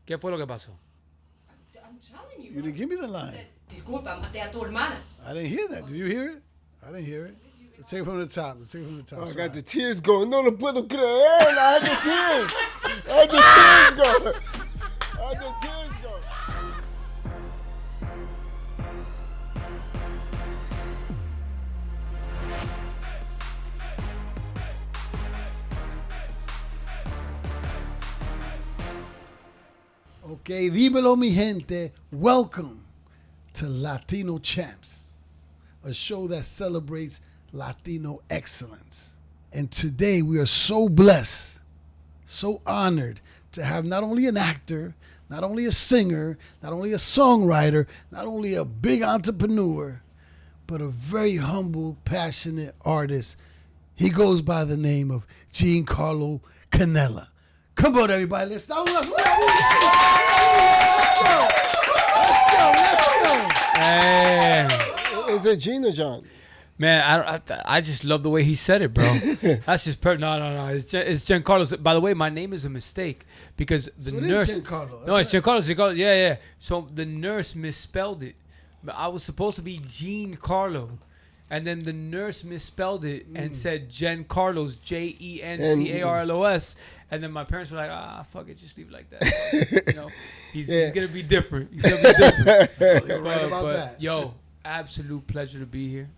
¿Qué fue lo que pasó? I'm telling you. You didn't give me the line. Disculpa, maté a tu hermana. I didn't hear that. Did you hear it? I didn't hear it. Let's take it from the top. Let's take it from the top. Oh, I Sorry. got the tears going. No lo puedo creer. I had the tears. I had the tears going. I had the tears going. Okay, dímelo, mi gente. Welcome to Latino Champs, a show that celebrates Latino excellence. And today we are so blessed, so honored to have not only an actor, not only a singer, not only a songwriter, not only a big entrepreneur, but a very humble, passionate artist. He goes by the name of Jencarlos Canela. Come on, everybody. Let's go. Let's go. Hey. Is it Gene or John? Man, I just love the way he said it, bro. That's just perfect. No. It's Jencarlos. By the way, my name is a mistake because the So it nurse. is Jencarlos. No, it's Jencarlos. Yeah. So the nurse misspelled it. I was supposed to be Jencarlos, and then the nurse misspelled it and said Jencarlos, Jencarlos. And then my parents were like, fuck it, just leave it like that. So, you know, he's gonna be different. He's gonna be different. You're right about that. Yo, absolute pleasure to be here.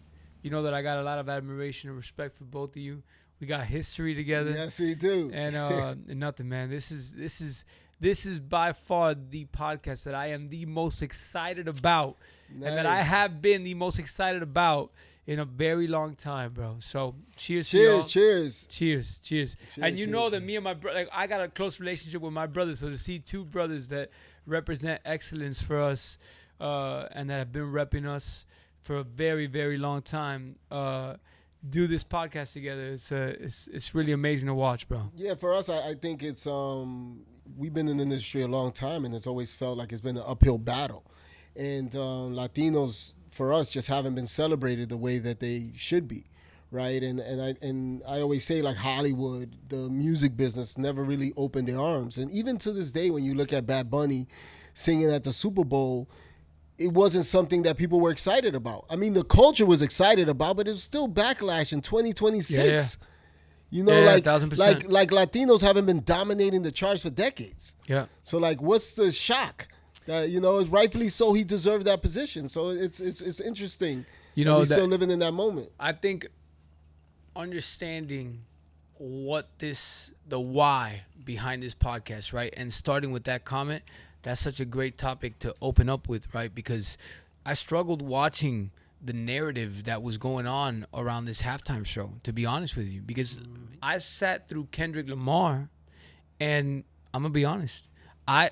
You know that I got a lot of admiration and respect for both of you. We got history together. Yes, we do. And nothing, man. This is by far the podcast that I am the most excited about, and that I have been the most excited about in a very long time, bro. So cheers to y'all. Cheers. And you know that me and my brother, like, I got a close relationship with my brothers. So to see two brothers that represent excellence for us, and that have been repping us for a very, very long time, do this podcast together. It's really amazing to watch, bro. Yeah, for us, I think it's we've been in the industry a long time, and it's always felt like it's been an uphill battle. And Latinos, for us, just haven't been celebrated the way that they should be, right? And I always say, like, Hollywood, the music business never really opened their arms. And even to this day, when you look at Bad Bunny singing at the Super Bowl, it wasn't something that people were excited about. I mean, the culture was excited about, but it was still backlash in 2026. Yeah. You know, Yeah, like 1000%. like Latinos haven't been dominating the charts for decades. Yeah. So, like, what's the shock? You know, rightfully so, he deserved that position. So it's interesting. You know, we're still living in that moment. I think understanding the why behind this podcast, right? And starting with that comment, that's such a great topic to open up with, right? Because I struggled watching the narrative that was going on around this halftime show, to be honest with you, because I sat through Kendrick Lamar, and I'm gonna be honest, I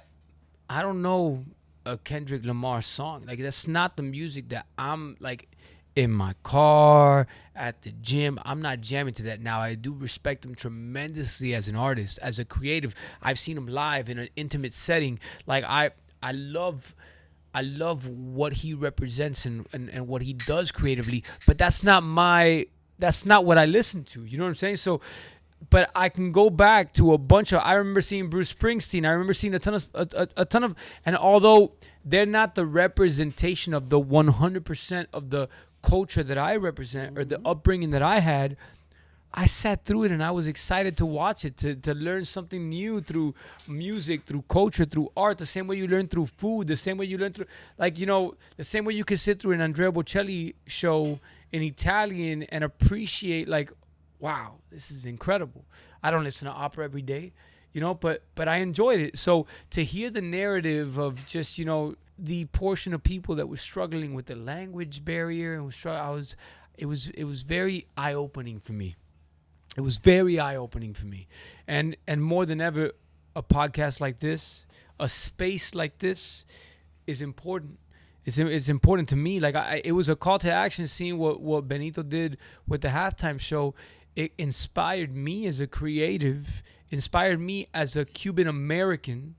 don't know a Kendrick Lamar song. Like, that's not the music that I'm like in my car, at the gym. I'm not jamming to that. Now, I do respect him tremendously as an artist, as a creative. I've seen him live in an intimate setting. Like, I love what he represents and what he does creatively, but that's not what I listen to. You know what I'm saying? So, but I can go back to a bunch of. I remember seeing Bruce Springsteen. I remember seeing a ton of. And although they're not the representation of the 100% of the culture that I represent or the upbringing that I had, I sat through it and I was excited to watch it, to learn something new through music, through culture, through art, the same way you learn through food, the same way you learn through, like, you know, the same way you can sit through an Andrea Bocelli show in Italian and appreciate, like, wow, this is incredible. I don't listen to opera every day, you know, but I enjoyed it. So to hear the narrative of just, you know, the portion of people that were struggling with the language barrier and it was very eye-opening for me. It was very eye-opening for me. And more than ever, a podcast like this, a space like this is important. It's important to me. Like, it was a call to action seeing what Benito did with the halftime show. It inspired me as a creative, inspired me as a Cuban American,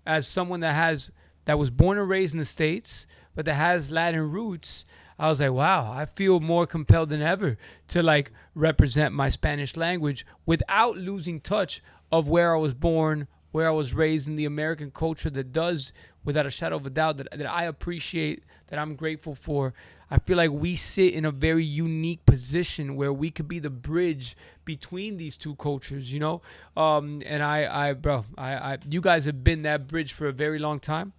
as someone that was born and raised in the States, but that has Latin roots. I was like, wow, I feel more compelled than ever to, like, represent my Spanish language without losing touch of where I was born, where I was raised in the American culture that does, without a shadow of a doubt, that I appreciate, that I'm grateful for. I feel like we sit in a very unique position where we could be the bridge between these two cultures, you know? And I, you guys have been that bridge for a very long time,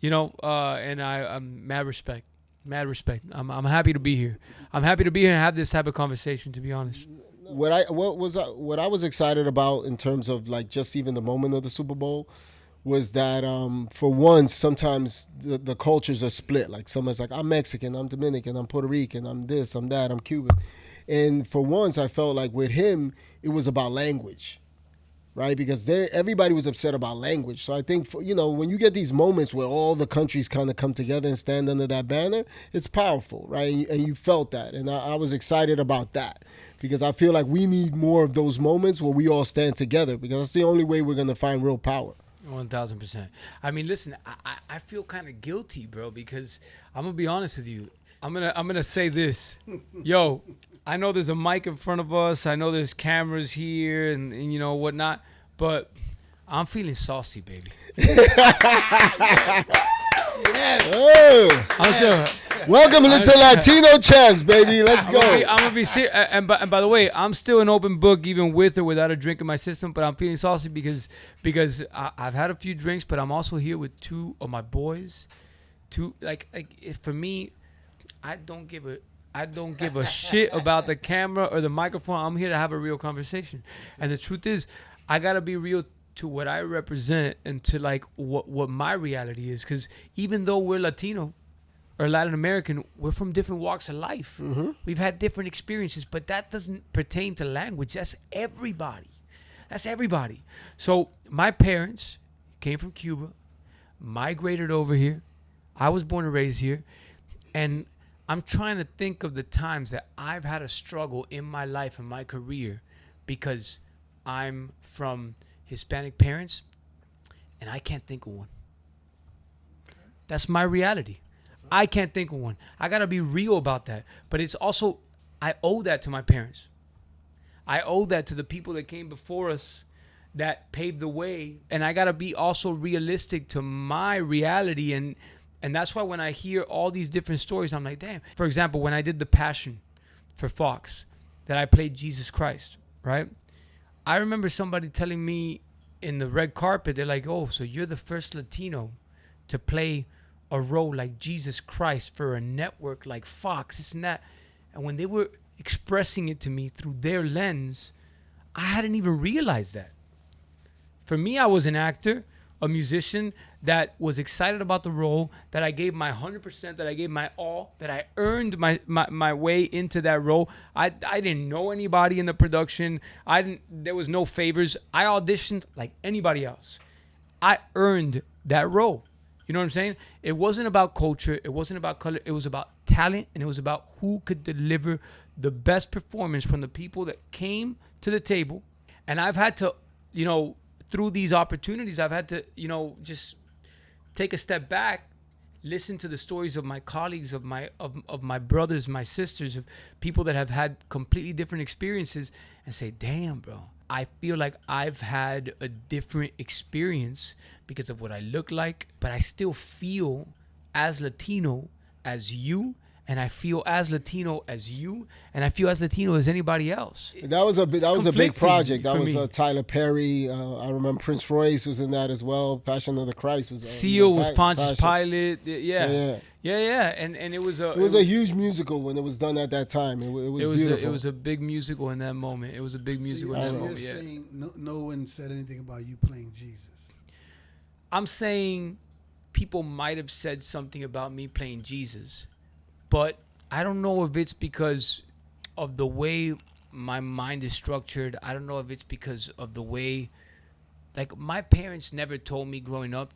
you know? And I'm mad respect. Mad respect. I'm happy to be here. I'm happy to be here and have this type of conversation, to be honest. What I was excited about in terms of like just even the moment of the Super Bowl was that for once sometimes the cultures are split. Like someone's like, I'm Mexican, I'm Dominican, I'm Puerto Rican, I'm this, I'm that, I'm Cuban. And for once I felt like with him it was about language. Right, because everybody was upset about language. So I think, when you get these moments where all the countries kind of come together and stand under that banner, it's powerful, right? And you felt that, and I was excited about that because I feel like we need more of those moments where we all stand together because that's the only way we're gonna find real power. 1000%. I mean, listen, I feel kind of guilty, bro, because I'm gonna be honest with you. I'm gonna say this, yo. I know there's a mic in front of us. I know there's cameras here and you know whatnot, but I'm feeling saucy, baby. Welcome to Latino Champs, baby. Let's go. I'm gonna be serious. And by the way, I'm still an open book, even with or without a drink in my system. But I'm feeling saucy because I've had a few drinks, but I'm also here with two of my boys. For me, I don't give a shit about the camera or the microphone. I'm here to have a real conversation. And the truth is, I got to be real to what I represent and to like what my reality is. Because even though we're Latino or Latin American, we're from different walks of life. Mm-hmm. We've had different experiences, but that doesn't pertain to language. That's everybody. So my parents came from Cuba, migrated over here. I was born and raised here. And I'm trying to think of the times that I've had a struggle in my life and my career because I'm from Hispanic parents and I can't think of one. That's my reality. I can't think of one. I got to be real about that. But it's also, I owe that to my parents. I owe that to the people that came before us that paved the way. And I got to be also realistic to my reality. And that's why when I hear all these different stories, I'm like, damn. For example, when I did the Passion for Fox, that I played Jesus Christ, right? I remember somebody telling me in the red carpet, they're like, oh, so you're the first Latino to play a role like Jesus Christ for a network like Fox, this and that. And when they were expressing it to me through their lens, I hadn't even realized that. For me, I was an actor, a musician that was excited about the role, that I gave my 100%, that I gave my all, that I earned my way into that role. I didn't know anybody in the production. There was no favors. I auditioned like anybody else. I earned that role. You know what I'm saying? It wasn't about culture. It wasn't about color. It was about talent, and it was about who could deliver the best performance from the people that came to the table. And I've had to, through these opportunities, I've had to, just take a step back, listen to the stories of my colleagues, of my brothers, my sisters, of people that have had completely different experiences, and say, damn, bro, I feel like I've had a different experience because of what I look like, but I still feel as Latino as you. And I feel as Latino as you, and I feel as Latino as anybody else. That was a big project. That was Tyler Perry. I remember Prince Royce was in that as well. Passion of the Christ was. Seal was Pontius Pilate. Yeah. And it was a huge musical when it was done at that time. It was beautiful. It was a big musical in that moment. It was a big musical in that moment. You're saying no one said anything about you playing Jesus. I'm saying people might have said something about me playing Jesus. But I don't know if it's because of the way my mind is structured. I don't know if it's because of the way, like, my parents never told me growing up,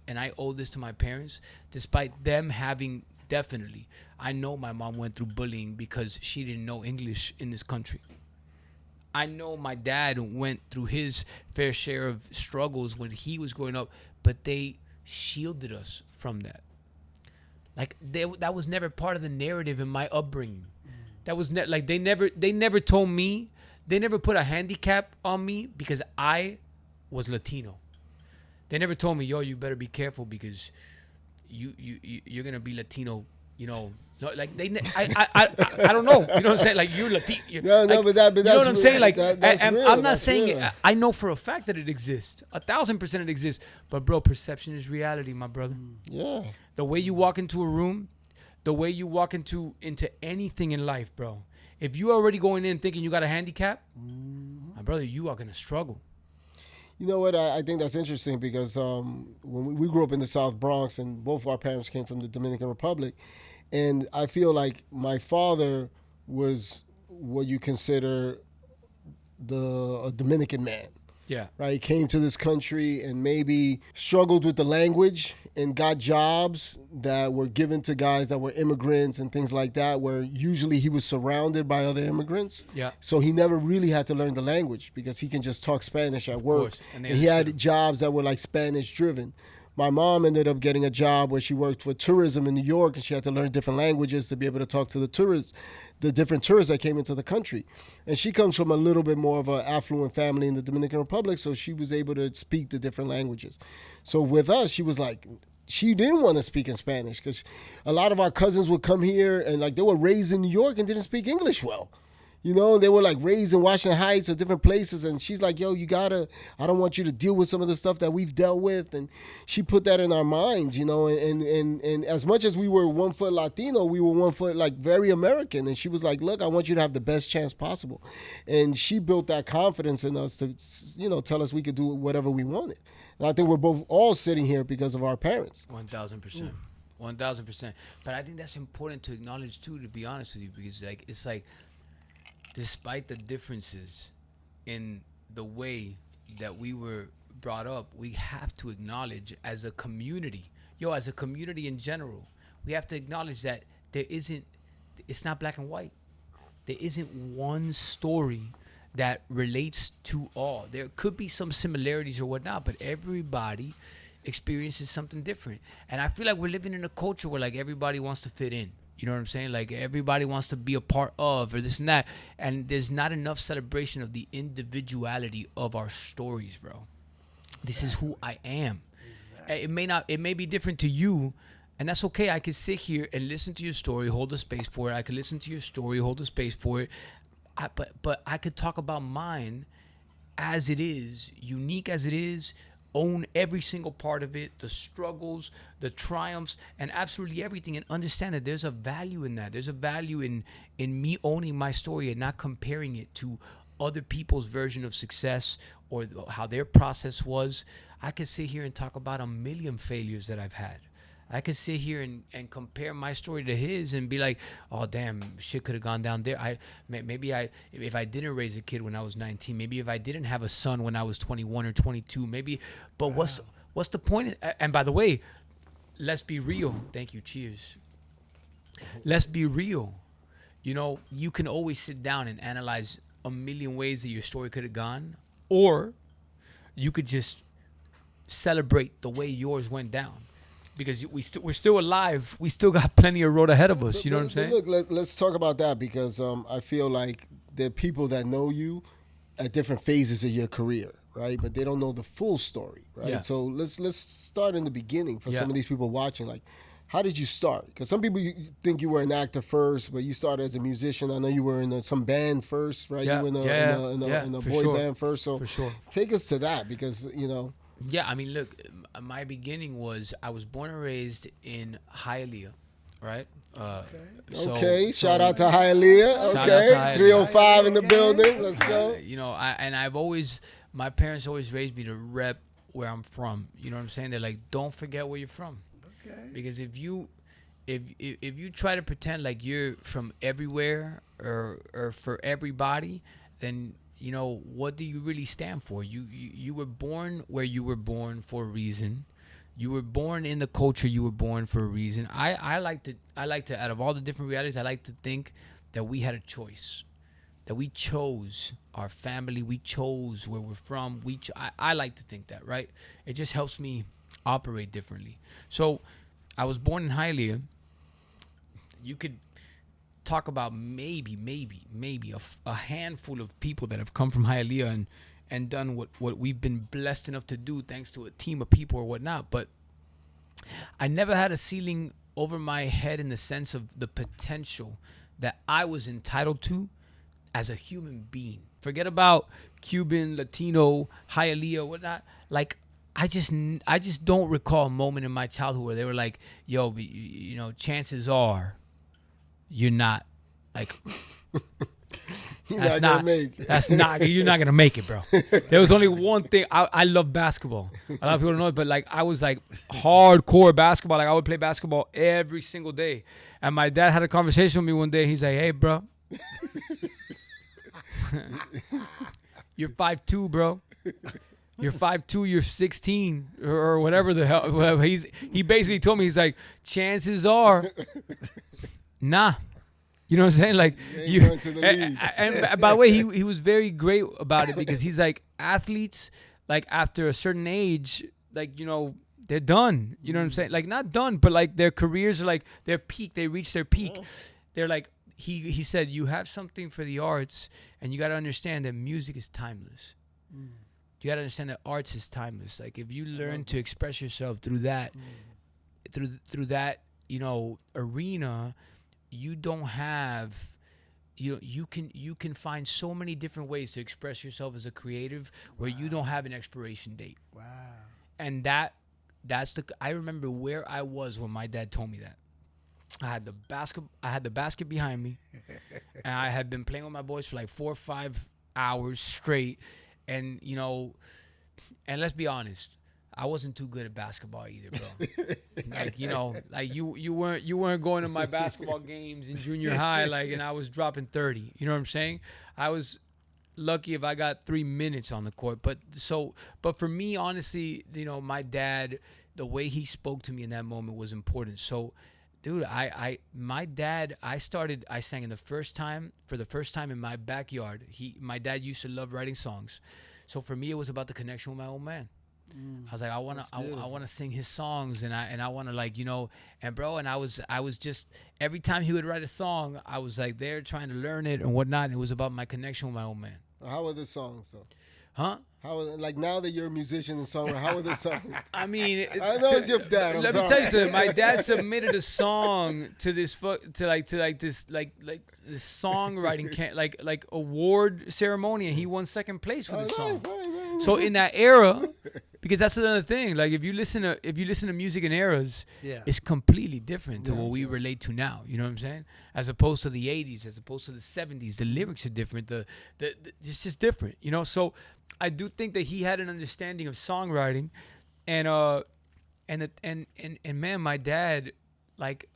and I owe this to my parents, despite them having, definitely, I know my mom went through bullying because she didn't know English in this country. I know my dad went through his fair share of struggles when he was growing up, but they shielded us from that. Like that was never part of the narrative in my upbringing. That was they never told me, they never put a handicap on me because I was Latino. They never told me, yo, you better be careful because you're gonna be Latino. You know, no, like I don't know. You know what I'm saying? Like you're Latino. No, like, but that's you know what I'm saying? Like that's and real. I'm not That's saying real. I know for a fact that it exists. 1,000% it exists. But bro, perception is reality, my brother. Yeah. The way you walk into a room, the way you walk into anything in life, bro. If you already going in thinking you got a handicap, my brother, you are gonna struggle. You know what? I think that's interesting because when we grew up in the South Bronx and both of our parents came from the Dominican Republic, and I feel like my father was what you consider a Dominican man. Yeah. Right, he came to this country and maybe struggled with the language and got jobs that were given to guys that were immigrants and things like that, where usually he was surrounded by other immigrants. Yeah. So he never really had to learn the language because he can just talk Spanish at work. course. And And he had jobs that were like Spanish driven. My mom ended up getting a job where she worked for tourism in New York, and she had to learn different languages to be able to talk to the tourists, the different tourists that came into the country. And she comes from a little bit more of an affluent family in the Dominican Republic, so she was able to speak the different languages. So with us, she was like, she didn't want to speak in Spanish because a lot of our cousins would come here and like they were raised in New York and didn't speak English well. You know, they were like raised in Washington Heights or different places. And she's like, yo, I don't want you to deal with some of the stuff that we've dealt with. And she put that in our minds, you know, and as much as we were 1 foot Latino, we were 1 foot like very American. And she was like, look, I want you to have the best chance possible. And she built that confidence in us to, you know, tell us we could do whatever we wanted. And I think we're both all sitting here because of our parents. 1,000%. 1,000%. But I think that's important to acknowledge too, to be honest with you, because like it's like, despite the differences in the way that we were brought up, we have to acknowledge as a community, as a community in general, we have to acknowledge that it's not black and white. There isn't one story that relates to all. There could be some similarities or whatnot, but everybody experiences something different. And I feel like we're living in a culture where like everybody wants to fit in. You know what I'm saying? Like everybody wants to be a part of or this and that. And there's not enough celebration of the individuality of our stories, bro. This is who I am. Exactly. It may be different to you, and that's okay. I could sit here and listen to your story, hold a space for it. I could listen to your story, hold a space for it. But I could talk about mine as it is, unique as it is, own every single part of it, the struggles, the triumphs, and absolutely everything, and understand that there's a value in that. There's a value in me owning my story and not comparing it to other people's version of success or how their process was. I could sit here and talk about a million failures that I've had. I could sit here and compare my story to his and be like, oh, damn, shit could have gone down there. If I didn't raise a kid when I was 19, maybe if I didn't have a son when I was 21 or 22, maybe. But what's the point? And by the way, let's be real. Thank you. Cheers. Let's be real. You know, you can always sit down and analyze a million ways that your story could have gone, or you could just celebrate the way yours went down. Because we're still alive. We still got plenty of road ahead of us. You know what I'm saying? Look, let's talk about that because I feel like there are people that know you at different phases of your career, right? But they don't know the full story, right? Yeah. So let's start in the beginning for Yeah. some of these people watching. Like, how did you start? Because some people think you were an actor first, but you started as a musician. I know you were in some band first, right? Yeah. You were in a For boy sure. band first. So For sure. take us to that because, you know. Yeah, I mean, look, my beginning was I was born and raised in Hialeah, right? Shout out to Hialeah. Shout Okay, out to Hialeah. 305 in the building. Let's go. You know, my parents always raised me to rep where I'm from. You know what I'm saying? They're like, don't forget where you're from. Okay. Because if you try to pretend like you're from everywhere or for everybody, then you know, what do you really stand for? You were born where you were born for a reason. You were born in the culture you were born for a reason. I like to out of all the different realities, I like to think that we had a choice. That we chose our family, we chose where we're from. I like to think that, right? It just helps me operate differently. So, I was born in Hialeah. You could talk about maybe a handful of people that have come from Hialeah and done what we've been blessed enough to do thanks to a team of people or whatnot. But I never had a ceiling over my head in the sense of the potential that I was entitled to as a human being. Forget about Cuban, Latino, Hialeah, whatnot. Like, I just don't recall a moment in my childhood where they were like, yo, you know, chances are you're not, like, You're not gonna make it. You're not gonna make it, bro. There was only one thing. I love basketball. A lot of people don't know it, but like, I was like hardcore basketball. Like, I would play basketball every single day. And my dad had a conversation with me one day. He's like, hey, bro, you're 5'2", bro. You're 5'2", you're 16 or whatever the hell. Whatever. He basically told me, he's like, chances are, nah. You know what I'm saying? Like, and by the way, he was very great about it, because he's like, athletes, like, after a certain age, like, you know, they're done. You know what I'm saying? Like, not done, but like their careers are like their peak. They reach their peak. They're like, he said, you have something for the arts, and you got to understand that music is timeless. You got to understand that arts is timeless. Like, if you learn to express yourself through that, through that, you know, arena, you don't have, you can find so many different ways to express yourself as a creative where you don't have an expiration date. Wow. And I remember where I was when my dad told me that. I had the basket behind me, and I had been playing with my boys for like 4 or 5 hours straight. And, you know, and let's be honest, I wasn't too good at basketball either, bro. Like, you know, like you weren't going to my basketball games in junior high, like, and I was dropping 30. You know what I'm saying? I was lucky if I got 3 minutes on the court. But for me, honestly, you know, my dad, the way he spoke to me in that moment was important. So, dude, my dad, I sang for the first time in my backyard. My dad used to love writing songs. So for me, it was about the connection with my old man. I was like, I wanna sing his songs, and I wanna, like, you know, and bro, and I was just, every time he would write a song, I was like there trying to learn it and whatnot. And it was about my connection with my old man. How are the songs though? Huh? Like, now that you're a musician and songwriter, how are the songs? I mean, I know it's your dad. Let me tell you something. My dad submitted a song to this this songwriting like award ceremony, and he won second place with the song. Nice. So in that era, because that's another thing. Like, if you listen to music in eras, it's completely different to what we relate to now. You know what I'm saying? As opposed to the 80s, as opposed to the 70s, the lyrics are different. It's just different. You know, so I do think that he had an understanding of songwriting, and man, my dad, like,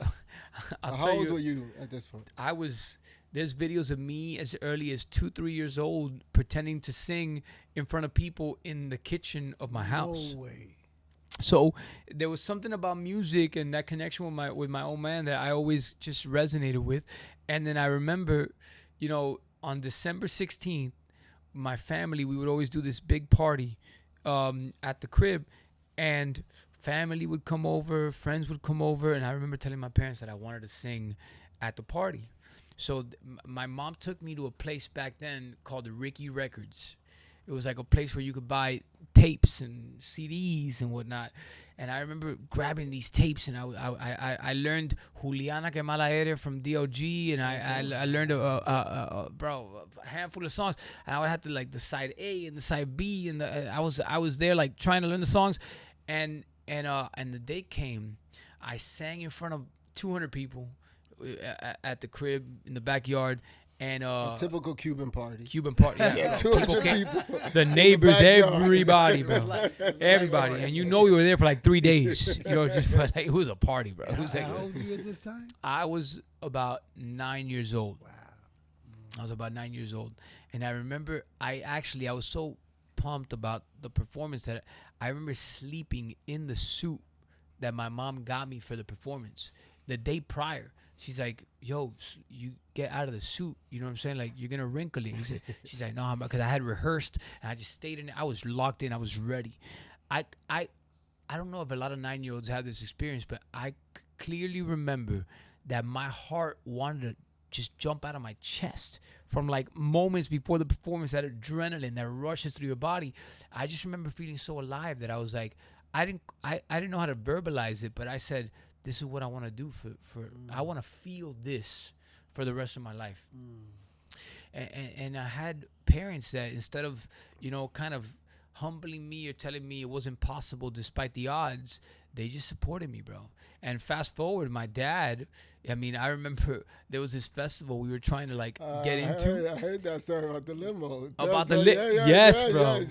how old were you at this point? There's videos of me as early as 2-3 years old pretending to sing in front of people in the kitchen of my house. No way. So there was something about music and that connection with my old man that I always just resonated with. And then I remember, you know, on December 16th, my family, we would always do this big party at the crib, and family would come over, friends would come over, and I remember telling my parents that I wanted to sing at the party. So my mom took me to a place back then called the Ricky Records. It was like a place where you could buy tapes and CDs and whatnot. And I remember grabbing these tapes, and I learned Juliana Que Mala Eres from DOG, and I learned a handful of songs. And I would have to, like, the side A and the side B, and I was there, like, trying to learn the songs. And the day came, I sang in front of 200 people at the crib in the backyard. And a typical Cuban party. Yeah. 200 people. The neighbors, backyard. everybody, bro. Everybody. And you know we were there for like 3 days. You know, just like, it was a party, bro. It was like, How old were you at this time? I was about 9 years old. Wow. I was about 9 years old. And I remember I was so pumped about the performance that I remember sleeping in the suit that my mom got me for the performance the day prior. She's like, yo, you get out of the suit. You know what I'm saying? Like, you're going to wrinkle it. She's like, no, because I had rehearsed, and I just stayed in it. I was locked in. I was ready. I don't know if a lot of 9-year-olds have this experience, but I clearly remember that my heart wanted just jump out of my chest from like moments before the performance, that adrenaline that rushes through your body. I just remember feeling so alive that I was like, I didn't know how to verbalize it, but I said, this is what I want to do for I want to feel this for the rest of my life. And I had parents that instead of, kind of humbling me or telling me it wasn't possible despite the odds, they just supported me, bro. And fast forward, my dad, I mean, I remember there was this festival we were trying to like get into. I heard that story about the limo. About the yes, bro.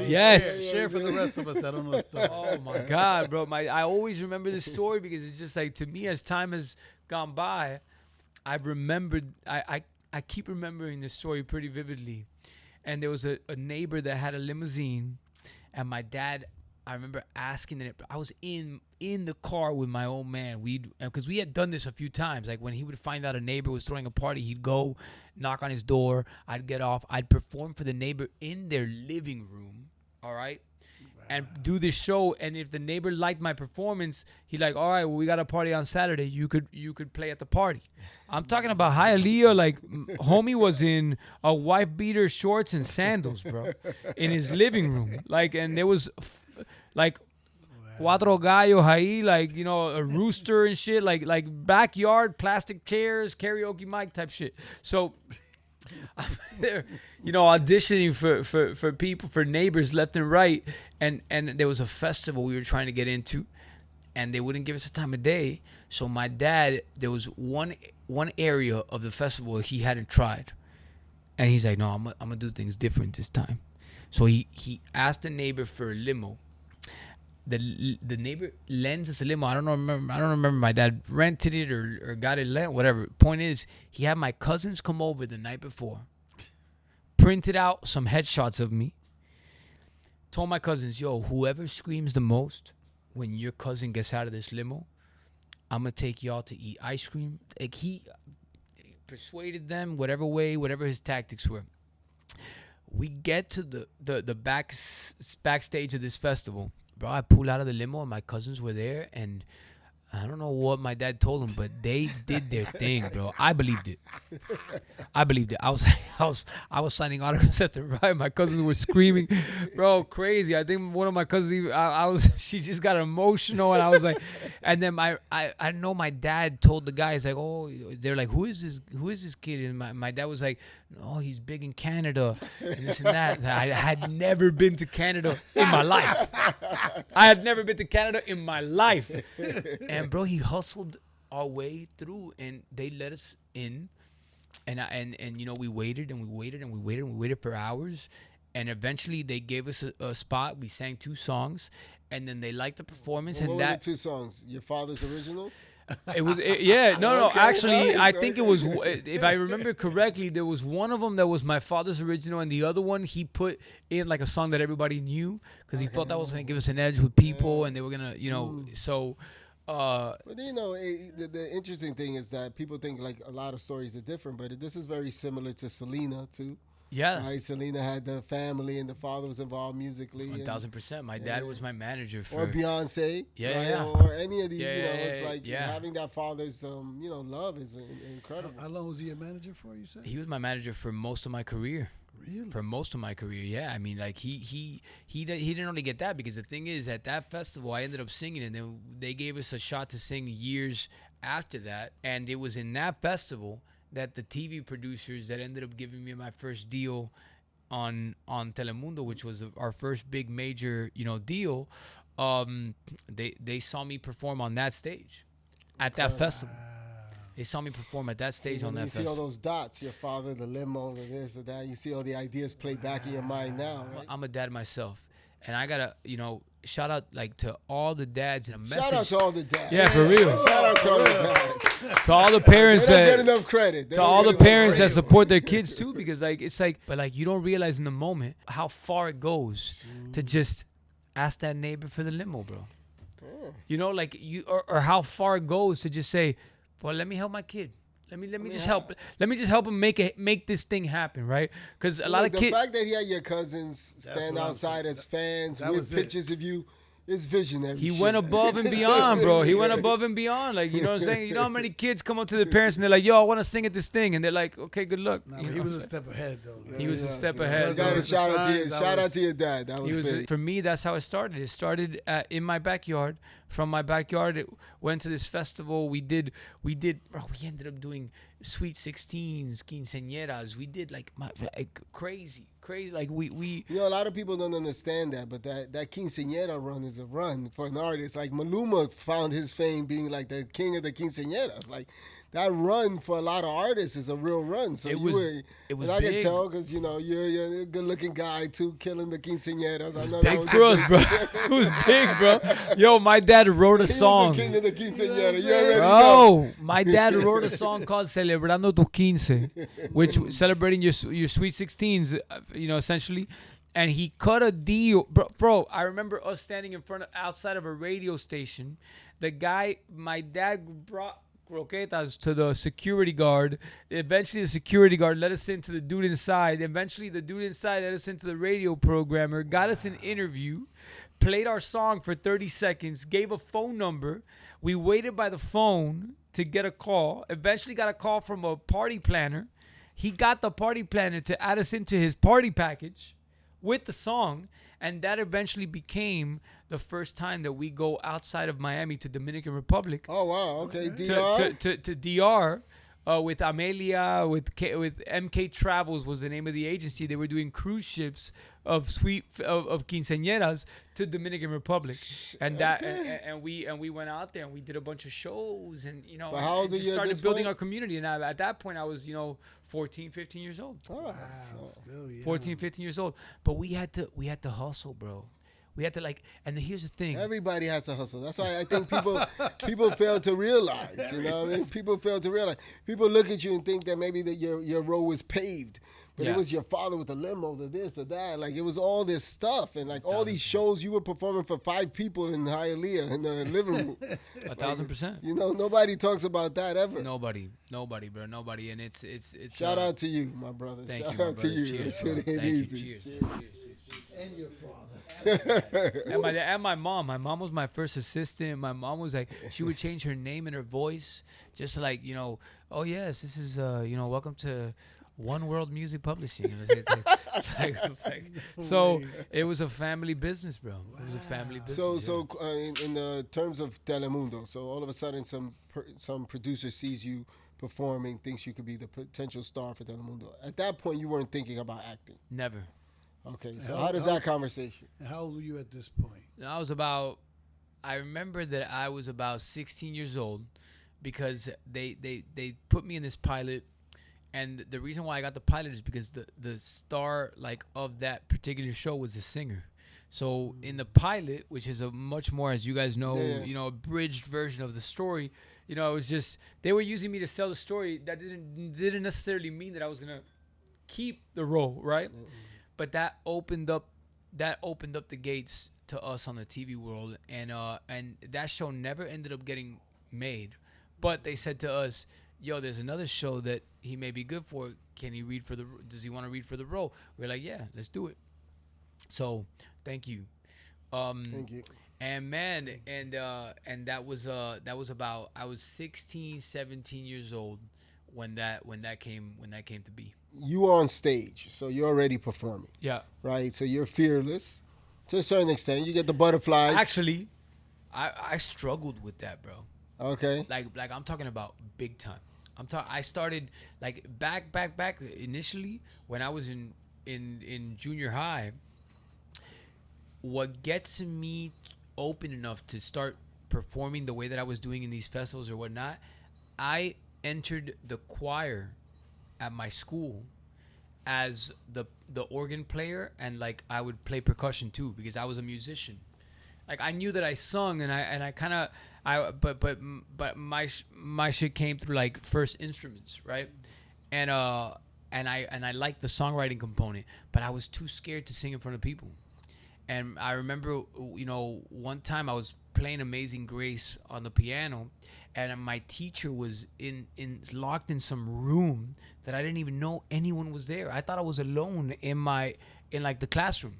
Yes. Share for the rest of us that don't know the story. Oh my God, bro. I always remember this story because it's just like, to me, as time has gone by, I've remembered, I keep remembering this story pretty vividly. And there was a neighbor that had a limousine, and my dad, I remember asking the neighbor, I was in the car with my old man. Because we had done this a few times. Like when he would find out a neighbor was throwing a party, he'd go knock on his door. I'd get off. I'd perform for the neighbor in their living room. All right. And do this show, and if the neighbor liked my performance, he like, all right, well, we got a party on Saturday. You could play at the party. I'm talking about Hialeah, like homie was in a wife beater, shorts, and sandals, bro, in his living room. Like, and there was like cuatro gallos ahí, like, a rooster and shit, like backyard plastic chairs, karaoke mic type shit. So I'm there, auditioning for people, for neighbors left and right. And there was a festival we were trying to get into, and they wouldn't give us a time of day. So my dad, there was one area of the festival he hadn't tried. And he's like, no, I'm gonna do things different this time. So he asked the neighbor for a limo. The neighbor lends us a limo. I don't remember my dad rented it or got it lent, whatever. Point is, he had my cousins come over the night before, printed out some headshots of me, told my cousins, yo, whoever screams the most when your cousin gets out of this limo, I'm going to take y'all to eat ice cream. Like, he persuaded them whatever way, whatever his tactics were. We get to the backstage of this festival. Bro, I pulled out of the limo and my cousins were there, and I don't know what my dad told them, but they did their thing, bro. I believed it. I was signing autographs at the right. My cousins were screaming, bro, crazy. I think one of my cousins, she just got emotional, and I was like, and then I know my dad told the guys, like, oh, they're like, who is this kid? And my dad was like, oh, he's big in Canada, and this and that. I had never been to Canada in my life. I had never been to Canada in my life. And bro, he hustled our way through, and they let us in. And we waited and we waited and we waited and we waited for hours, and eventually they gave us a spot. We sang 2 songs, and then they liked the performance. What and were that the 2 songs? Your father's originals? No. Okay, Actually, nice. I think it was, if I remember correctly, there was one of them that was my father's original, and the other one he put in like a song that everybody knew because he felt that was gonna give us an edge with people, and they were gonna, so. But the interesting thing is that people think like a lot of stories are different, but this is very similar to Selena too. Yeah. Right? Selena had the family and the father was involved musically. 1,000%. My dad was my manager for. Or Beyonce. Yeah, right? yeah. Or any of these, Yeah, it's like yeah. having that father's, love is incredible. How long was he a manager for, you said? He was my manager for most of my career. Really? For most of my career, yeah. I mean, like he didn't only get that, because the thing is, at that festival, I ended up singing, and then they gave us a shot to sing years after that, and it was in that festival that the TV producers that ended up giving me my first deal on Telemundo, which was our first big major, deal. They saw me perform on that stage, at that festival. They saw me perform at that stage on that festival. You see all festival. those dots, your father, the limo, the this, the that. You see all the ideas play back in your mind now, right? I'm a dad myself, and I gotta, shout out like to all the dads, and a message. Shout out to all the dads. Yeah, for real. Shout out to all the dads. To all the parents They don't get that, enough credit. to all the parents that support their kids too, because but you don't realize in the moment how far it goes to just ask that neighbor for the limo, bro. Or how far it goes to just say, well, let me help my kid. Let me just help. Let me just help him make this thing happen, right? Because a lot of kids. The fact that he had your cousins stand outside as fans with pictures of you It's visionary. He shit. went above and beyond, bro. He went above and beyond. Like, you know what I'm saying? You know how many kids come up to their parents and they're like, yo, I want to sing at this thing. And they're like, okay, good luck. Nah, You but know he what was I'm a saying? step ahead, though. He was a step Yeah. ahead. You gotta The shout signs, out to your dad. That was, He was big. for me. That's how it started. It started in my backyard. From my backyard, it went to this festival. We did. Bro, we ended up doing sweet 16s, quinceañeras. We did like crazy. Like we. You know, a lot of people don't understand that, but that quinceañera run is a run for an artist. Like Maluma found his fame being like the king of the quinceañeras. Like that run for a lot of artists is a real run. So It you was- were, it was and I can big. tell because you know you're a good-looking guy too, killing the quinceañeras. I know Big for us, bro. It was big, bro. Yo, my dad wrote a He was song. the king of the quinceañera. You already know. Bro, my dad wrote a song called Celebrando tu Quince, which celebrating your sweet 16s, you know, essentially. And he cut a deal. Bro, I remember us standing outside of a radio station. My dad brought croquetas to the security guard. Eventually, the security guard let us into the dude inside. Eventually, the dude inside let us into the radio programmer, got us an interview, played our song for 30 seconds, gave a phone number. We waited by the phone to get a call. Eventually, got a call from a party planner. He got the party planner to add us into his party package with the song. And that eventually became the first time that we go outside of Miami to Dominican Republic Oh wow, okay, DR. to DR with Amelia, with MK Travels was the name of the agency. They were doing cruise ships of quinceañeras to Dominican Republic, and we went out there and we did a bunch of shows, and you know, But how old and are just you at started this building point? our community. And at that point, I was 14, 15 years old. Oh, Wow, so- still, yeah. 14, 15 years old. But we had to hustle, bro. We had to and here's the thing. Everybody has to hustle. That's why I think people fail to realize. You know what I mean? People fail to realize. People look at you and think that maybe that your road was paved. But Yeah. it was your father with the limo, the this, the that. Like, it was all this stuff. And, like, all these shows you were performing for 5 people in Hialeah in the living room. 1,000%. You know, nobody talks about that ever. Nobody, bro, nobody. And it's Shout out to you, my brother. Thank Shout you, my out to brother. you. Cheers, That bro. shit ain't Thank you. easy. Cheers. And your father. And my mom. My mom was my first assistant. My mom was like, she would change her name and her voice just to like, oh yes, this is welcome to One World Music Publishing. So it was a family business, bro. It was a family business. So in the terms of Telemundo, so all of a sudden some producer sees you performing, thinks you could be the potential star for Telemundo. At that point, you weren't thinking about acting. Never. Okay, so how does that conversation? And how old were you at this point? I remember that I was about 16 years old because they put me in this pilot. And the reason why I got the pilot is because the star of that particular show was a singer. So in the pilot, which is a much more, as you guys know, Yeah. abridged version of the story, it was just they were using me to sell the story. That didn't necessarily mean that I was gonna keep the role, right? But that opened up the gates to us on the TV world, and that show never ended up getting made. But they said to us, yo, there's another show that he may be good for. Does he want to read for the role? We're like, yeah, let's do it. So thank you. Thank you. And man, and that was about, I was 16, 17 years old when that came to be. You are on stage, so you're already performing, Yeah. right? So you're fearless to a certain extent. You get the butterflies. Actually, I struggled with that, bro. Okay. Like I'm talking about big time. I started like back initially when I was in junior high. What gets me open enough to start performing the way that I was doing in these festivals or whatnot, I entered the choir at my school as the organ player, and like I would play percussion too because I was a musician. Like I knew that I sung, and I kind of but my shit came through like first instruments, right? And I liked the songwriting component, but I was too scared to sing in front of people. And I remember, one time I was playing Amazing Grace on the piano, and my teacher was locked in some room that I didn't even know anyone was there. I thought I was alone in the classroom.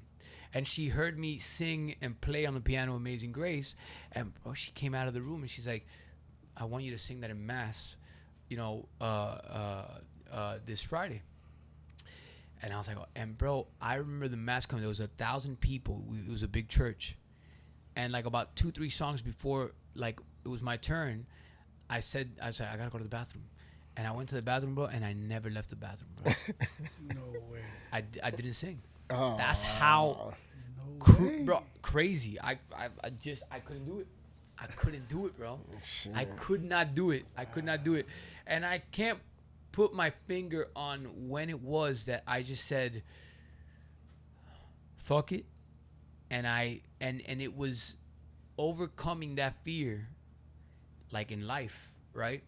and she heard me sing and play on the piano Amazing Grace, and bro, she came out of the room and she's like, I want you to sing that in mass, this Friday. And I was like, and bro, I remember the mass coming. There was 1,000 people. It was a big church, and like about 2-3 songs before, like it was my turn, I said, I gotta go to the bathroom, and I went to the bathroom, bro, and I never left the bathroom, bro. No way. I didn't sing. Oh, That's how, way. bro, crazy. I couldn't do it. I couldn't do it, bro. Shit. I could not do it. I could not do it, and I can't put my finger on when it was that I just said, "Fuck it," and it was overcoming that fear, like in life, right?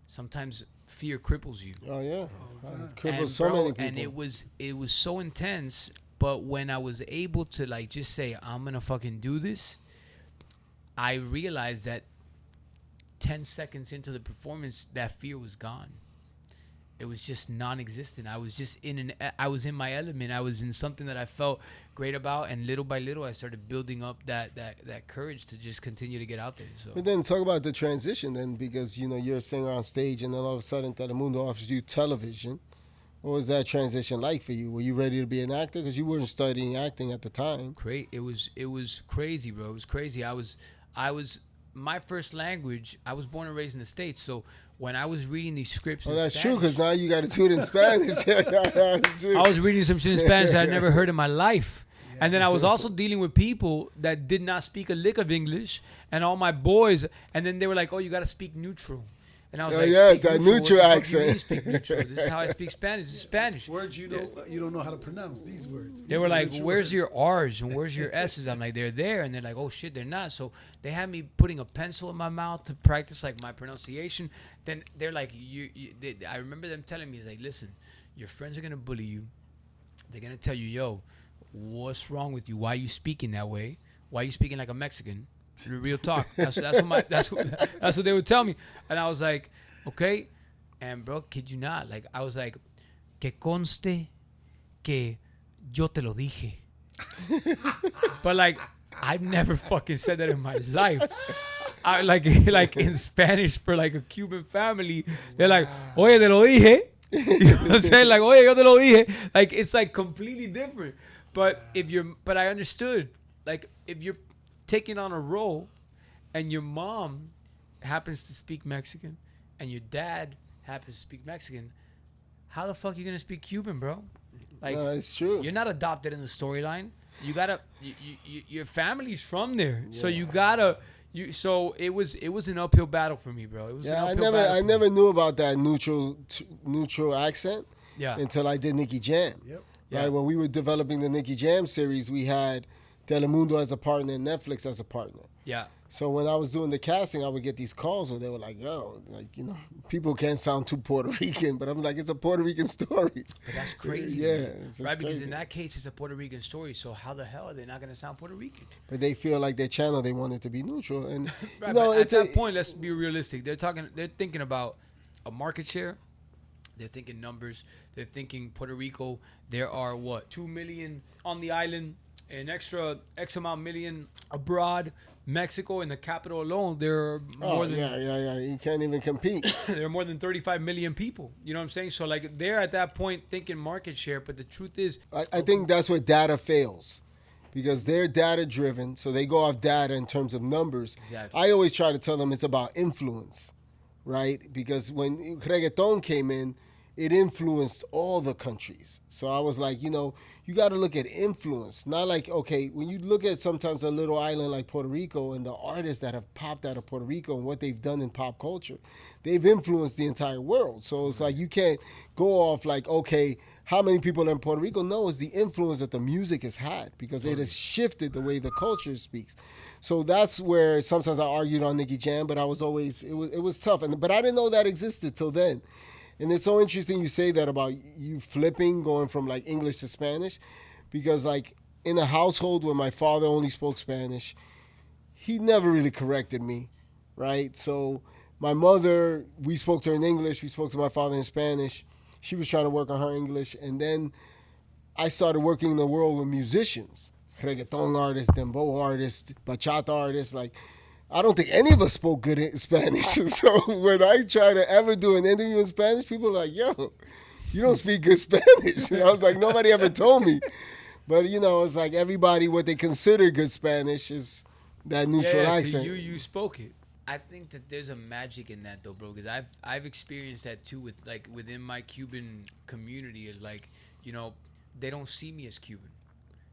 Sometimes fear cripples you. Oh yeah, time. it cripples And so bro, many people. and it was so intense. But when I was able to like just say, I'm gonna fucking do this, I realized that 10 seconds into the performance, that fear was gone. It was just non-existent. I was just I was in my element. I was in something that I felt great about, and little by little, I started building up that courage to just continue to get out there. So, But then talk about the transition then, because you're a singer on stage, and then all of a sudden Telemundo offers you television. What was that transition like for you? Were you ready to be an actor? Because you weren't studying acting at the time. great. It was crazy, bro. It was crazy. I was my first language. I was born and raised in the States, so when I was reading these scripts, Oh, in that's true, Spanish, because now you got to do it in Spanish. That's true. I was reading some shit in Spanish that I'd never heard in my life. And then I was also dealing with people that did not speak a lick of English, and all my boys, and then they were like, "Oh, you got to speak neutral." And I was Oh, like, yeah, "Speak it's that neutral? neutral What the fuck accent." you mean speak neutral? This is how I speak Spanish. It's Spanish. Words you don't know how to pronounce these words. They were like, "Where's your R's and where's your S's?" I'm like, "They're there," and they're like, "Oh shit, they're not." So they had me putting a pencil in my mouth to practice like my pronunciation. Then they're like, I remember them telling me, like, "Listen, your friends are gonna bully you. They're gonna tell you, yo, what's wrong with you? Why are you speaking that way? Why are you speaking like a Mexican?" Real talk. That's what they would tell me, and I was like, okay. And bro, kid you not, like I was like, que conste que yo te lo dije. But like I've never fucking said that in my life. I like in Spanish for like a Cuban family, they're like, oye, te lo dije. You know what I'm saying? Like, oye, yo te lo dije. Like it's like completely different. But I understood, like if you're taking on a role and your mom happens to speak Mexican and your dad happens to speak Mexican, how the fuck are you gonna speak Cuban, bro? Like, No, it's true. You're not adopted in the storyline. You gotta, your family's from there, so you gotta. So it was an uphill battle for me, bro. It was an uphill battle I for never me. knew about that neutral accent Yeah. until I did Nicky Jam. Yep. Yeah. Right, when we were developing the Nicky Jam series, we had Telemundo as a partner and Netflix as a partner. Yeah. So when I was doing the casting, I would get these calls where they were like, "Yo, like people can't sound too Puerto Rican," but I'm like, "It's a Puerto Rican story." But that's crazy. Yeah, man. it's Right, because crazy. in that case, it's a Puerto Rican story. So how the hell are they not gonna sound Puerto Rican? But they feel like their channel, they want it to be neutral, and Right, but at it's that point, let's be realistic. They're thinking about a market share. They're thinking numbers. They're thinking Puerto Rico. There are 2 million on the island, an extra X amount million abroad. Mexico, in the capital alone, there are more than You can't even compete. there are more than 35 million people. You know what I'm saying? So like they're at that point thinking market share, but the truth is, I think that's where data fails, because they're data driven, so they go off data in terms of numbers. Exactly. I always try to tell them it's about influence, right? Because when reggaeton came in, it influenced all the countries. So I was like, you got to look at influence, not like, okay, when you look at sometimes a little island like Puerto Rico and the artists that have popped out of Puerto Rico and what they've done in pop culture, they've influenced the entire world. So it's like you can't go off like, okay, how many people are in Puerto Rico? No, it's the influence that the music has had, because it has shifted the way the culture speaks. So that's where sometimes I argued on Nicky Jam, but I was always, it was tough. But I didn't know that existed till then. And it's so interesting you say that about you flipping, going from like English to Spanish, because like in a household where my father only spoke Spanish, he never really corrected me, right? So my mother, we spoke to her in English, we spoke to my father in Spanish. She was trying to work on her English, and then I started working in the world with musicians. reggaeton artists, dembow artists, bachata artists. Like, I don't think any of us spoke good in Spanish. So when I try to ever do an interview in Spanish, people are like, yo, you don't speak good Spanish. And I was like, nobody ever told me. But, it's like everybody, what they consider good Spanish is that neutral accent. You spoke it. I think that there's a magic in that though, bro, because I've experienced that too with like within my Cuban community. Like, they don't see me as Cuban.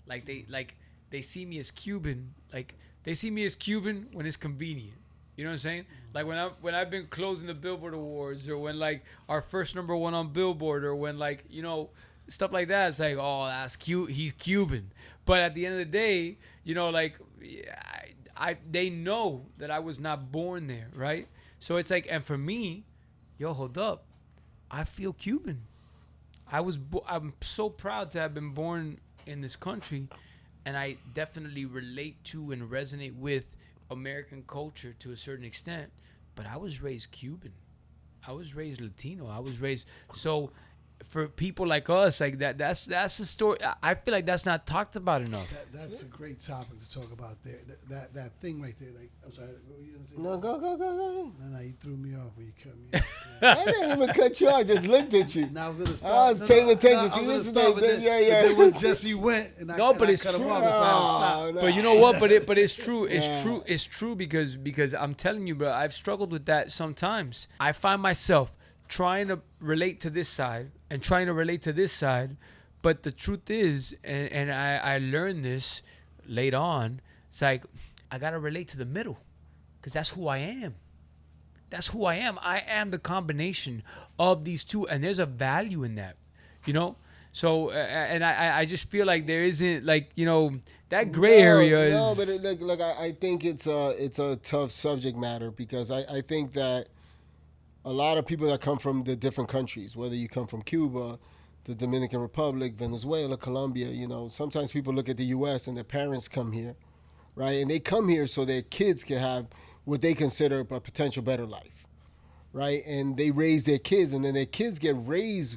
They see me as Cuban. Like, they see me as Cuban when it's convenient. You know what I'm saying? Like when I've been closing the Billboard Awards, or when like our first #1 on Billboard, or when like stuff like that. It's like, oh, that's cute. He's Cuban. But at the end of the day, they know that I was not born there, right? So it's like, and for me, hold up, I feel Cuban. I'm so proud to have been born in this country, and I definitely relate to and resonate with American culture to a certain extent. But I was raised Cuban. I was raised Latino. I was raised so. For people like us, like that's a story. I feel like that's not talked about enough. That's a great topic to talk about there. That thing right there. Like, I'm sorry. What were you gonna say? No, go. No, you threw me off when you cut me off. I didn't even cut you off. I just looked at you. No, I was at the start. I was paying attention. I See, was this at is the start, the but then, yeah. But then when Jessy went, and I But it's cut him true. off, that's why I had to stop. No. But you know what? But it's true. It's true because I'm telling you, bro. I've struggled with that sometimes. I find myself trying to relate to this side and trying to relate to this side, but the truth is, and I learned this late on. It's like I gotta relate to the middle, because that's who I am. That's who I am. I am the combination of these two, and there's a value in that, So, and I just feel like there isn't that gray area is. No, but look, I think it's a tough subject matter, because I think that a lot of people that come from the different countries, whether you come from Cuba, the Dominican Republic, Venezuela, Colombia, sometimes people look at the U.S. and their parents come here, right? And they come here so their kids can have what they consider a potential better life, right? And they raise their kids, and then their kids get raised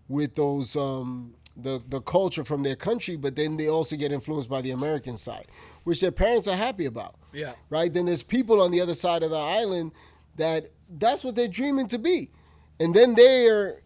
with those the culture from their country, but then they also get influenced by the American side, which their parents are happy about. Yeah. Right? Then there's people on the other side of the island that's what they're dreaming to be. And then they're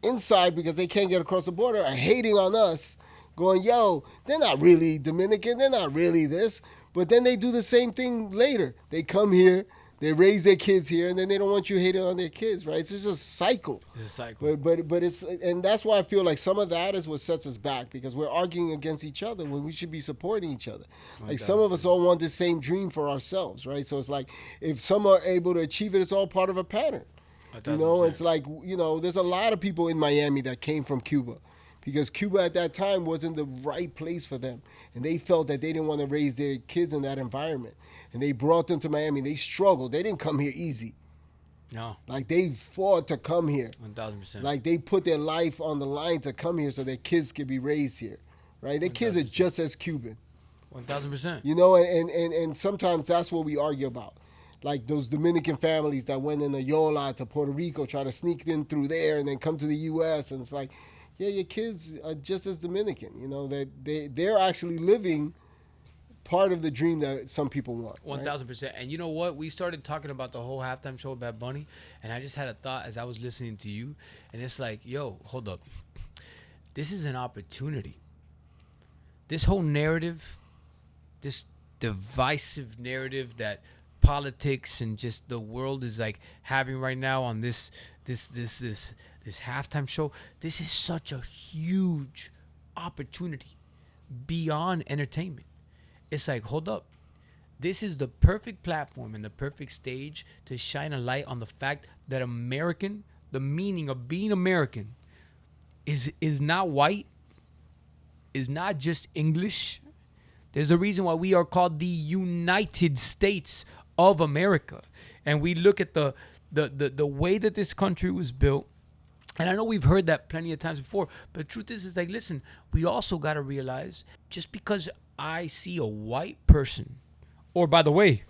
inside, because they can't get across the border, are hating on us, going, yo, they're not really Dominican, they're not really this. But then they do the same thing later. They come here, they raise their kids here, and then they don't want you hating on their kids, right? It's just a cycle. It's a cycle. But it's, and that's why I feel like some of that is what sets us back, because we're arguing against each other when we should be supporting each other. Like, some of us all want the same dream for ourselves, right? So it's like, if some are able to achieve it, it's all part of a pattern. It's like, there's a lot of people in Miami that came from Cuba, because Cuba at that time wasn't the right place for them. And they felt that they didn't want to raise their kids in that environment. And they brought them to Miami. They struggled. They didn't come here easy. No. Like, they fought to come here. 1,000%. Like, they put their life on the line to come here so their kids could be raised here, right? Their kids are just as Cuban. 1,000%. And sometimes that's what we argue about. Like, those Dominican families that went in a Yola to Puerto Rico, try to sneak in through there and then come to the U.S. And it's like, yeah, your kids are just as Dominican, that they're actually living part of the dream that some people want. 1,000%. And you know what? We started talking about the whole halftime show of Bad Bunny, and I just had a thought as I was listening to you, and it's like, yo, hold up. This is an opportunity. This whole narrative, this divisive narrative that politics and just the world is like having right now on this halftime show, this is such a huge opportunity beyond entertainment. It's like, hold up. This is the perfect platform and the perfect stage to shine a light on the fact that American, the meaning of being American, is not white, is not just English. There's a reason why we are called the United States of America. And we look at the way that this country was built. And I know we've heard that plenty of times before, but the truth is like, listen, we also got to realize, just because I see a white person, or by the way,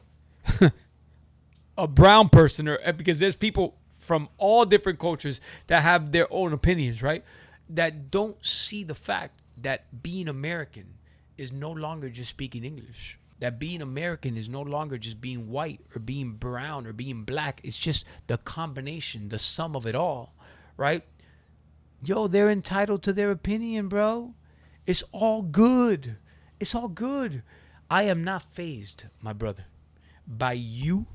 a brown person, or because there's people from all different cultures that have their own opinions, right? That don't see the fact that being American is no longer just speaking English. That being American is no longer just being white or being brown or being black. It's just the combination, the sum of it all, right? Yo, they're entitled to their opinion, bro. It's all good. It's all good. I am not fazed, my brother, by you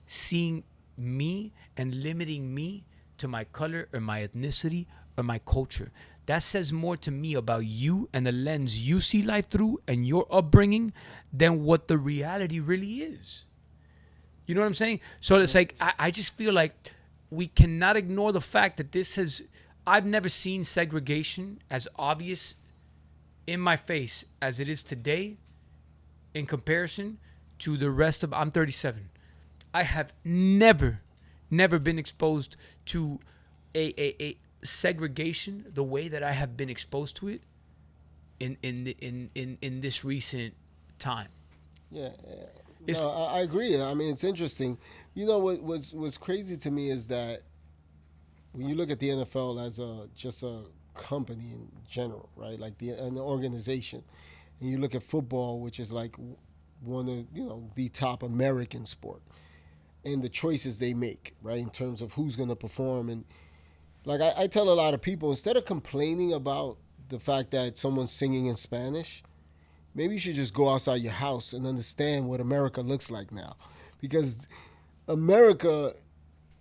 seeing me and limiting me to my color or my ethnicity or my culture. That says more to me about you and the lens you see life through and your upbringing than what the reality really is. You know what I'm saying? So it's like, I just feel like we cannot ignore the fact that I've never seen segregation as obvious in my face as it is today in comparison to the rest of, I'm 37. I have never been exposed to a segregation the way that I have been exposed to it in this recent time. Yeah, no, I agree. I mean, it's interesting. You know what's crazy to me is that when you look at the NFL as just a company in general, right? Like an organization, and you look at football, which is like one of the top American sport, and the choices they make, right, in terms of who's going to perform. And like I tell a lot of people, instead of complaining about the fact that someone's singing in Spanish, maybe you should just go outside your house and understand what America looks like now, because America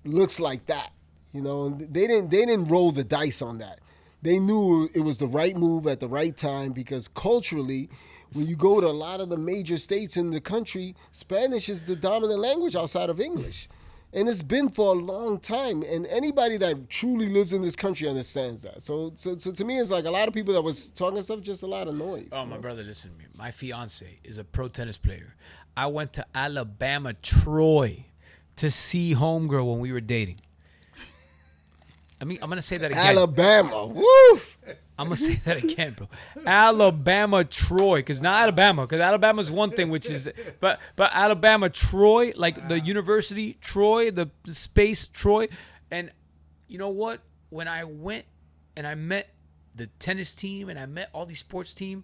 looks like that. And they didn't roll the dice on that. They knew it was the right move at the right time, because culturally, when you go to a lot of the major states in the country, Spanish is the dominant language outside of English. And it's been for a long time. And anybody that truly lives in this country understands that. So to me, it's like a lot of people that was talking stuff, just a lot of noise. Oh, my brother, listen to me. My fiance is a pro tennis player. I went to Alabama, Troy, to see homegirl when we were dating. I mean, I'm going to say that again. Alabama. Woof. I'm going to say that again, bro. Alabama, Troy. Because not Alabama. Because Alabama's one thing, which is... But Alabama, Troy, like the university, Troy, the space, Troy. And you know what? When I went and I met the tennis team and I met all these sports team,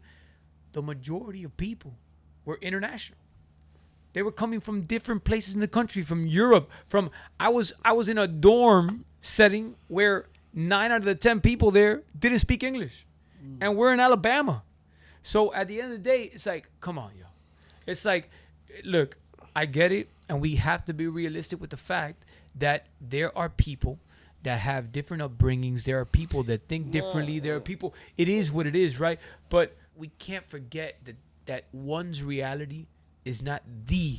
the majority of people were international. They were coming from different places in the country, from Europe. I was in a dorm setting where 9 out of the 10 people there didn't speak English. And we're in Alabama. So at the end of the day, it's like, come on, yo. It's like, look, I get it. And we have to be realistic with the fact that there are people that have different upbringings. There are people that think differently. There are people, it is what it is, right? But we can't forget that one's reality is not the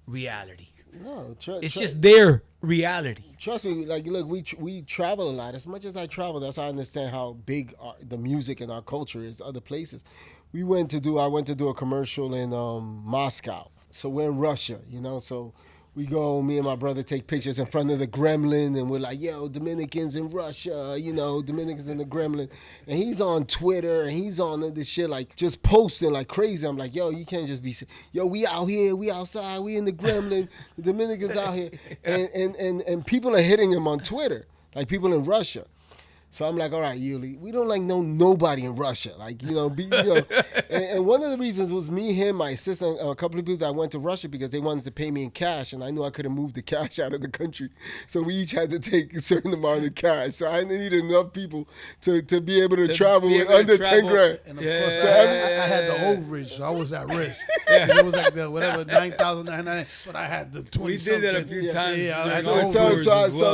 reality. No, it's just their reality. Trust me, like, look, we travel a lot. As much as I travel, that's how I understand how big the music and our culture is other places. I went to do a commercial in Moscow. So we're in Russia, so we go, me and my brother take pictures in front of the Kremlin, and we're like, yo, Dominicans in Russia, Dominicans in the Kremlin. And he's on Twitter, and he's on this shit, like, just posting like crazy. I'm like, yo, you can't just be, yo, we out here, we outside, we in the Kremlin, the Dominicans out here. And people are hitting him on Twitter, like people in Russia. So I'm like, all right, Yuli, we don't know nobody in Russia. Like, and one of the reasons was me, him, my assistant, a couple of people that went to Russia because they wanted to pay me in cash, and I knew I couldn't move the cash out of the country. So we each had to take a certain amount of cash. So I needed enough people to be able to travel with under 10 grand. And of course, I had the overage, so I was at risk. It was like the whatever, 9,999, but I had the 20. We did that a few times. Yeah,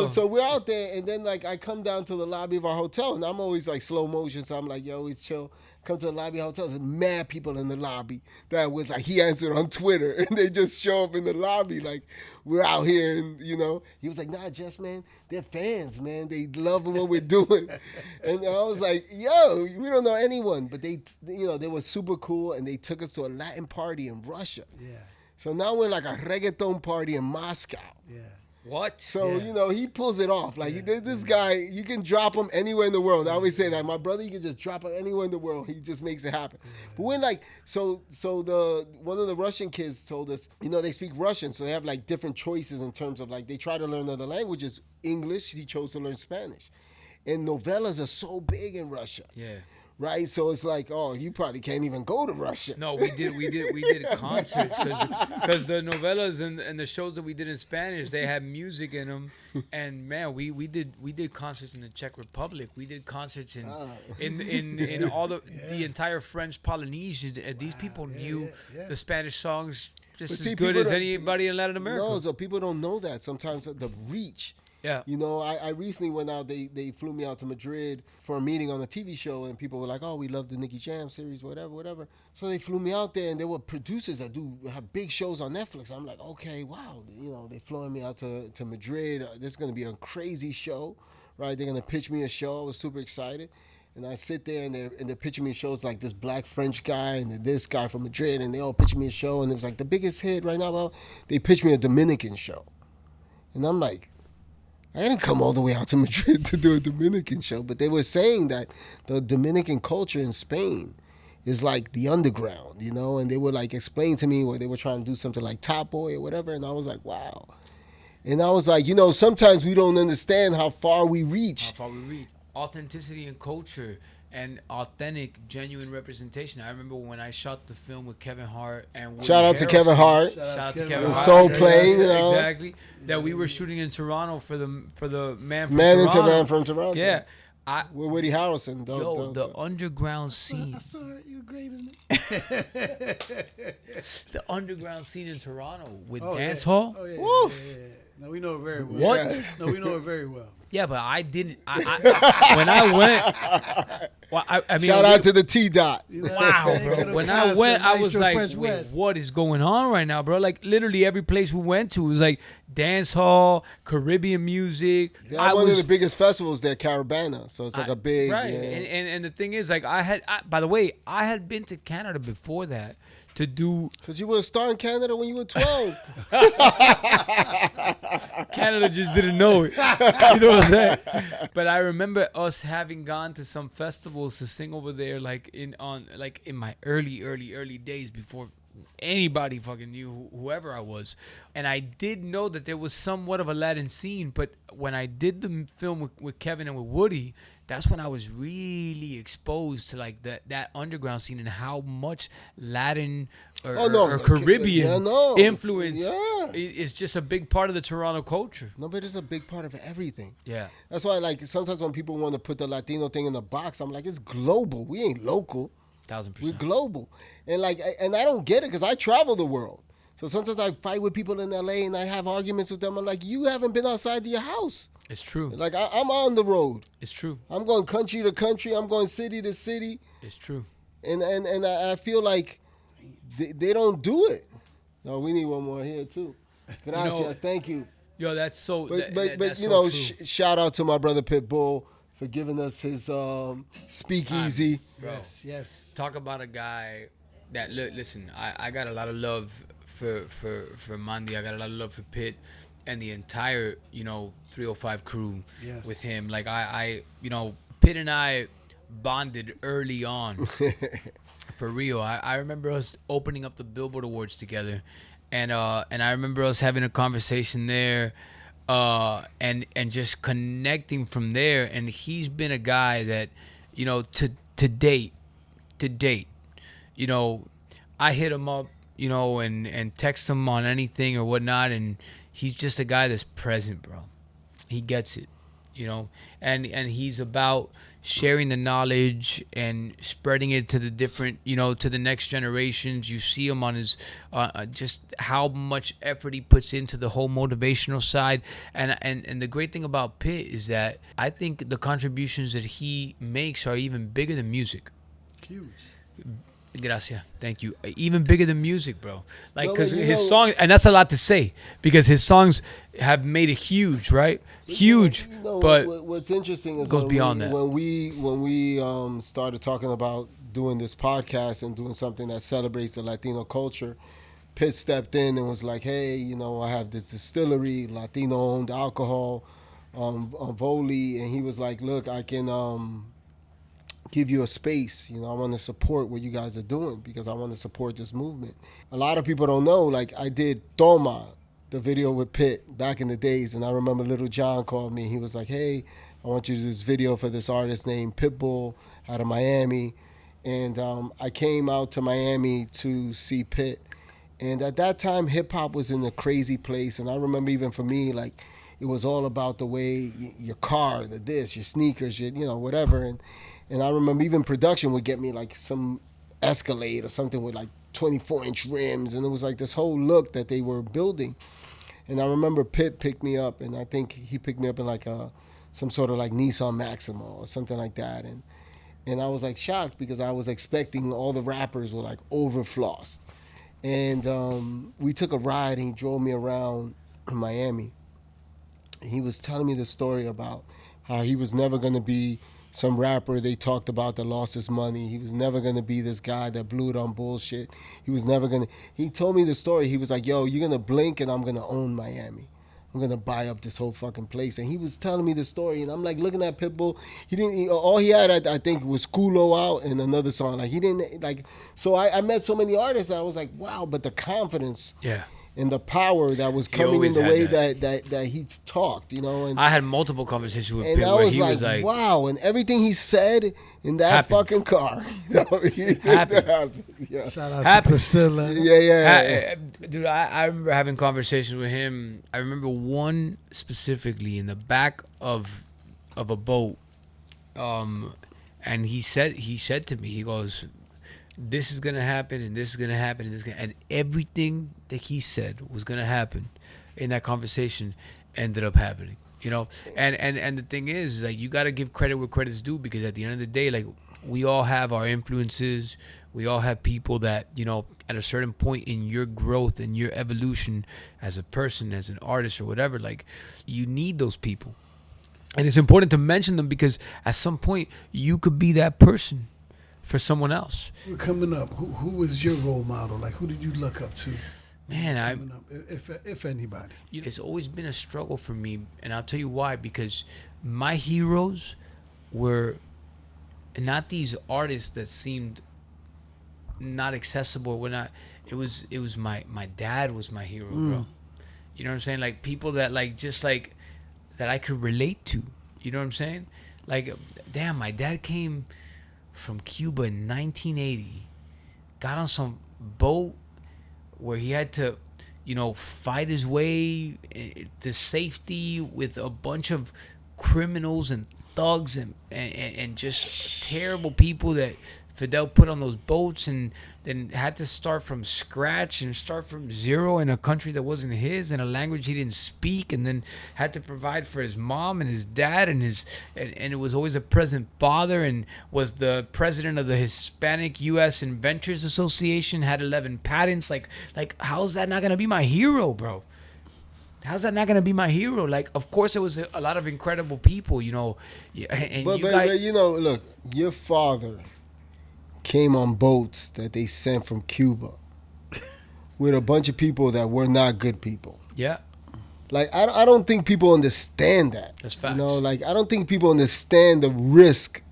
so we're out there, and then like I come down to the lobby of our hotel, and I'm always like slow motion, so I'm like, yo, it's chill. Come to the lobby of the hotel, there's mad people in the lobby that was like, he answered on Twitter, and they just show up in the lobby like, we're out here, and he was like, nah, Jess, man, they're fans, man, they love what we're doing. And I was like, yo, we don't know anyone, but they were super cool, and they took us to a Latin party in Russia. Yeah. So now we're like a reggaeton party in Moscow. Yeah. What? So, he pulls it off. Like, this guy, you can drop him anywhere in the world. I always say that. My brother, you can just drop him anywhere in the world. He just makes it happen. But we're like, so one of the Russian kids told us, they speak Russian, so they have, like, different choices in terms of, like, they try to learn other languages. English, he chose to learn Spanish. And novellas are so big in Russia. Yeah. right? So it's like, oh, you probably can't even go to Russia. No, we did concerts because the novelas and the shows that we did in Spanish, they had music in them, and man, we did concerts in the Czech Republic. We did concerts in all the entire French Polynesia. And these people knew the Spanish songs just But as see, good people as don't- anybody in Latin America. No, so people don't know that. Sometimes the reach. Yeah. You know, I recently went out, they flew me out to Madrid for a meeting on a TV show, and people were like, oh, we love the Nicky Jam series, whatever. So they flew me out there, and there were producers that have big shows on Netflix. I'm like, okay, wow. You know, they flying me out to Madrid. This is going to be a crazy show, right? They're going to pitch me a show. I was super excited. And I sit there, and they're pitching me shows like this black French guy and then this guy from Madrid, and they all pitching me a show, and it was like the biggest hit right now. Well, they pitched me a Dominican show. And I'm like, I didn't come all the way out to Madrid to do a Dominican show, but they were saying that the Dominican culture in Spain is like the underground, you know, and they would like explain to me where they were trying to do something like Top Boy or whatever, and I was like, wow. And I was like, you know, sometimes we don't understand how far we reach. How far we reach. Authenticity and culture and authentic, genuine representation. I remember when I shot the film with Kevin Hart and Woody Shout out to Harrelson. Kevin Hart. Shout out to Kevin Kevin Hart. Hart. Soul Plane, you know. Exactly. That we were shooting in Toronto for the Man from Man Toronto. into Man from Toronto. Yeah. With Woody Harrelson. The underground scene. I saw it. You were great in The underground scene in Toronto with it. dance hall. Oh, yeah. Woof. Yeah. No, we know it very well. What? No, we know it very well. Yeah, but I didn't. When I went, well, I mean, Shout out to the T-Dot. You know what wow, I'm saying? bro. Could've When cast I went, some I was Maestro like, Fresh wait, West. what is going on right now, bro? Like, literally every place we went to was like dance hall, Caribbean music. They have one of the biggest festivals there, Carabana. So it's like a big. right. Yeah. And the thing is, like, by the way, I had been to Canada before that to do. Because you were a star in Canada when you were 12. Canada just didn't know it. You know what I'm saying? But I remember us having gone to some festivals to sing over there, like in my early days before anybody fucking knew whoever I was. And I did know that there was somewhat of a Latin scene, but when I did the film with Kevin and with Woody, that's when I was really exposed to like that underground scene and how much Latin or Caribbean influence is just a big part of the Toronto culture. No, but it's a big part of everything. Yeah. That's why, like, sometimes when people want to put the Latino thing in a box, I'm like, it's global. We ain't local. 1000%. We're global. And like, and I don't get it because I travel the world. So sometimes I fight with people in LA and I have arguments with them. I'm like, you haven't been outside your house. It's true. Like, I'm on the road. It's true. I'm going country to country. I'm going city to city. It's true. And I feel like they don't do it. No, we need one more here too. Gracias. Thank you. Yo, that's so. But that's you so know, true. shout out to my brother Pitbull for giving us his speakeasy. Yes. Talk about a guy that listen. I got a lot of love for Mandy. I got a lot of love for Pitt and the entire 305 crew. Yes. With him. Like I Pitt and I bonded early on. For real. I remember us opening up the Billboard Awards together, and I remember us having a conversation there. And just connecting from there, and he's been a guy that, to date, I hit him up, and text him on anything or whatnot, and he's just a guy that's present, bro. He gets it, and he's about sharing the knowledge and spreading it to the different, to the next generations. You see him on his, just how much effort he puts into the whole motivational side. And the great thing about Pitt is that I think the contributions that he makes are even bigger than music. Huge. Gracias. Thank you. Even bigger than music, bro. Like, Well, because you his know- songs, and that's a lot to say, because his songs have made it huge, right? Huge. But what's interesting is goes when beyond we, that. when we started talking about doing this podcast and doing something that celebrates the Latino culture, Pitt stepped in and was like, hey, I have this distillery, Latino-owned alcohol, Voli, and he was like, look, I can give you a space. I want to support what you guys are doing because I want to support this movement. A lot of people don't know, like, I did Toma, the video with Pitt back in the days, and I remember Little John called me. He was like, hey, I want you to do this video for this artist named Pitbull out of Miami. And I came out to Miami to see Pitt. And at that time, hip hop was in a crazy place. And I remember even for me, like, it was all about the way your car, the this, your sneakers, your, you know, whatever. And I remember even production would get me like some Escalade or something with like 24-inch rims. And it was like this whole look that they were building. And I remember Pitt picked me up, and I think he picked me up in like some sort of like Nissan Maxima or something like that. And I was like shocked because I was expecting all the rappers were like overflossed. And we took a ride, and he drove me around Miami. He was telling me the story about how he was never going to be some rapper they talked about that lost his money. He was never going to be this guy that blew it on bullshit. He was never going to... He told me the story. He was like, yo, you're going to blink and I'm going to own Miami. I'm going to buy up this whole fucking place. And he was telling me the story, and I'm like looking at Pitbull. All he had, I think, was Culo out and another song. Like, he didn't, like... So I met so many artists that I was like, wow, but the confidence... Yeah. And the power that was coming in always the had way that. that he talked, you know. And I had multiple conversations with and Pitt I where was he like, was like, wow. And everything he said in that Happened. fucking car. You know, Happened. Yeah. Shout out Happened. to Priscilla. Yeah. Dude, I remember having conversations with him. I remember one specifically in the back of a boat, and he said to me, he goes, "This is gonna happen, and this is gonna happen, and this is gonna," and everything that he said was gonna happen in that conversation ended up happening. You know, and the thing is, like, you got to give credit where credit's due, because at the end of the day, like, we all have our influences. We all have people that, you know, at a certain point in your growth and your evolution as a person, as an artist or whatever, like, you need those people. And it's important to mention them because at some point you could be that person for someone else. We're coming up. Who was your role model? Like, who did you look up to? Man, Coming up, if anybody. it's always been a struggle for me, and I'll tell you why. Because my heroes were not these artists that seemed not accessible. We're not. It was my dad was my hero, bro. You know what I'm saying? Like, people that, like, just like that I could relate to. You know what I'm saying? Like, damn, my dad came from Cuba in 1980, got on some boat where he had to, you know, fight his way to safety with a bunch of criminals and thugs and just terrible people that Fidel put on those boats, and then had to start from scratch and start from zero in a country that wasn't his, in a language he didn't speak, and then had to provide for his mom and his dad and it was always a present father, and was the president of the Hispanic U.S. Inventors Association, had 11 patents. Like how's that not gonna be my hero, bro? How's that not gonna be my hero? Like, of course, it was a lot of incredible people, you know. And But you know, look, your father came on boats that they sent from Cuba with a bunch of people that were not good people. yeah, Like, I don't think people understand that. That's facts. You know, like, I don't think people understand the risk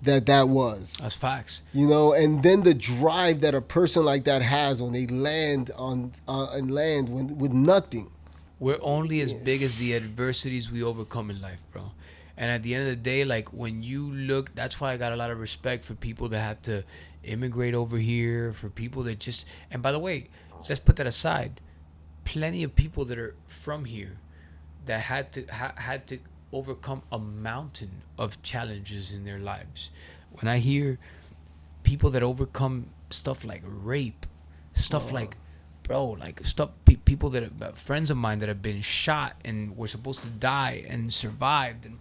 that was. that's facts. You know, and then the drive that a person like that has when they land on land with nothing. We're only as big as the adversities we overcome in life, bro. And at the end of the day, like, when you look, that's why I got a lot of respect for people that have to immigrate over here, for people that just, and by the way, let's put that aside. Plenty of people that are from here that had to overcome a mountain of challenges in their lives. When I hear people that overcome stuff like rape, stuff like, bro, like, stuff, people that friends of mine that have been shot and were supposed to die and survived, and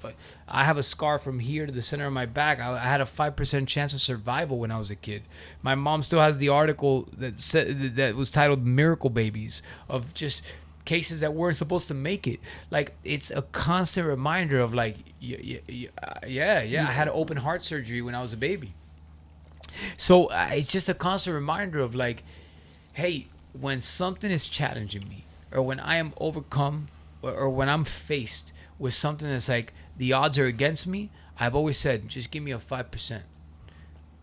I have a scar from here to the center of my back. I had a 5% chance of survival when I was a kid. My mom still has the article that said, that was titled "Miracle Babies," of just cases that weren't supposed to make it. Like, it's a constant reminder of, like, I had an open heart surgery when I was a baby. So it's just a constant reminder of, like, hey, when something is challenging me, or when I am overcome, or when I'm faced with something that's like the odds are against me, I've always said, just give me a 5%.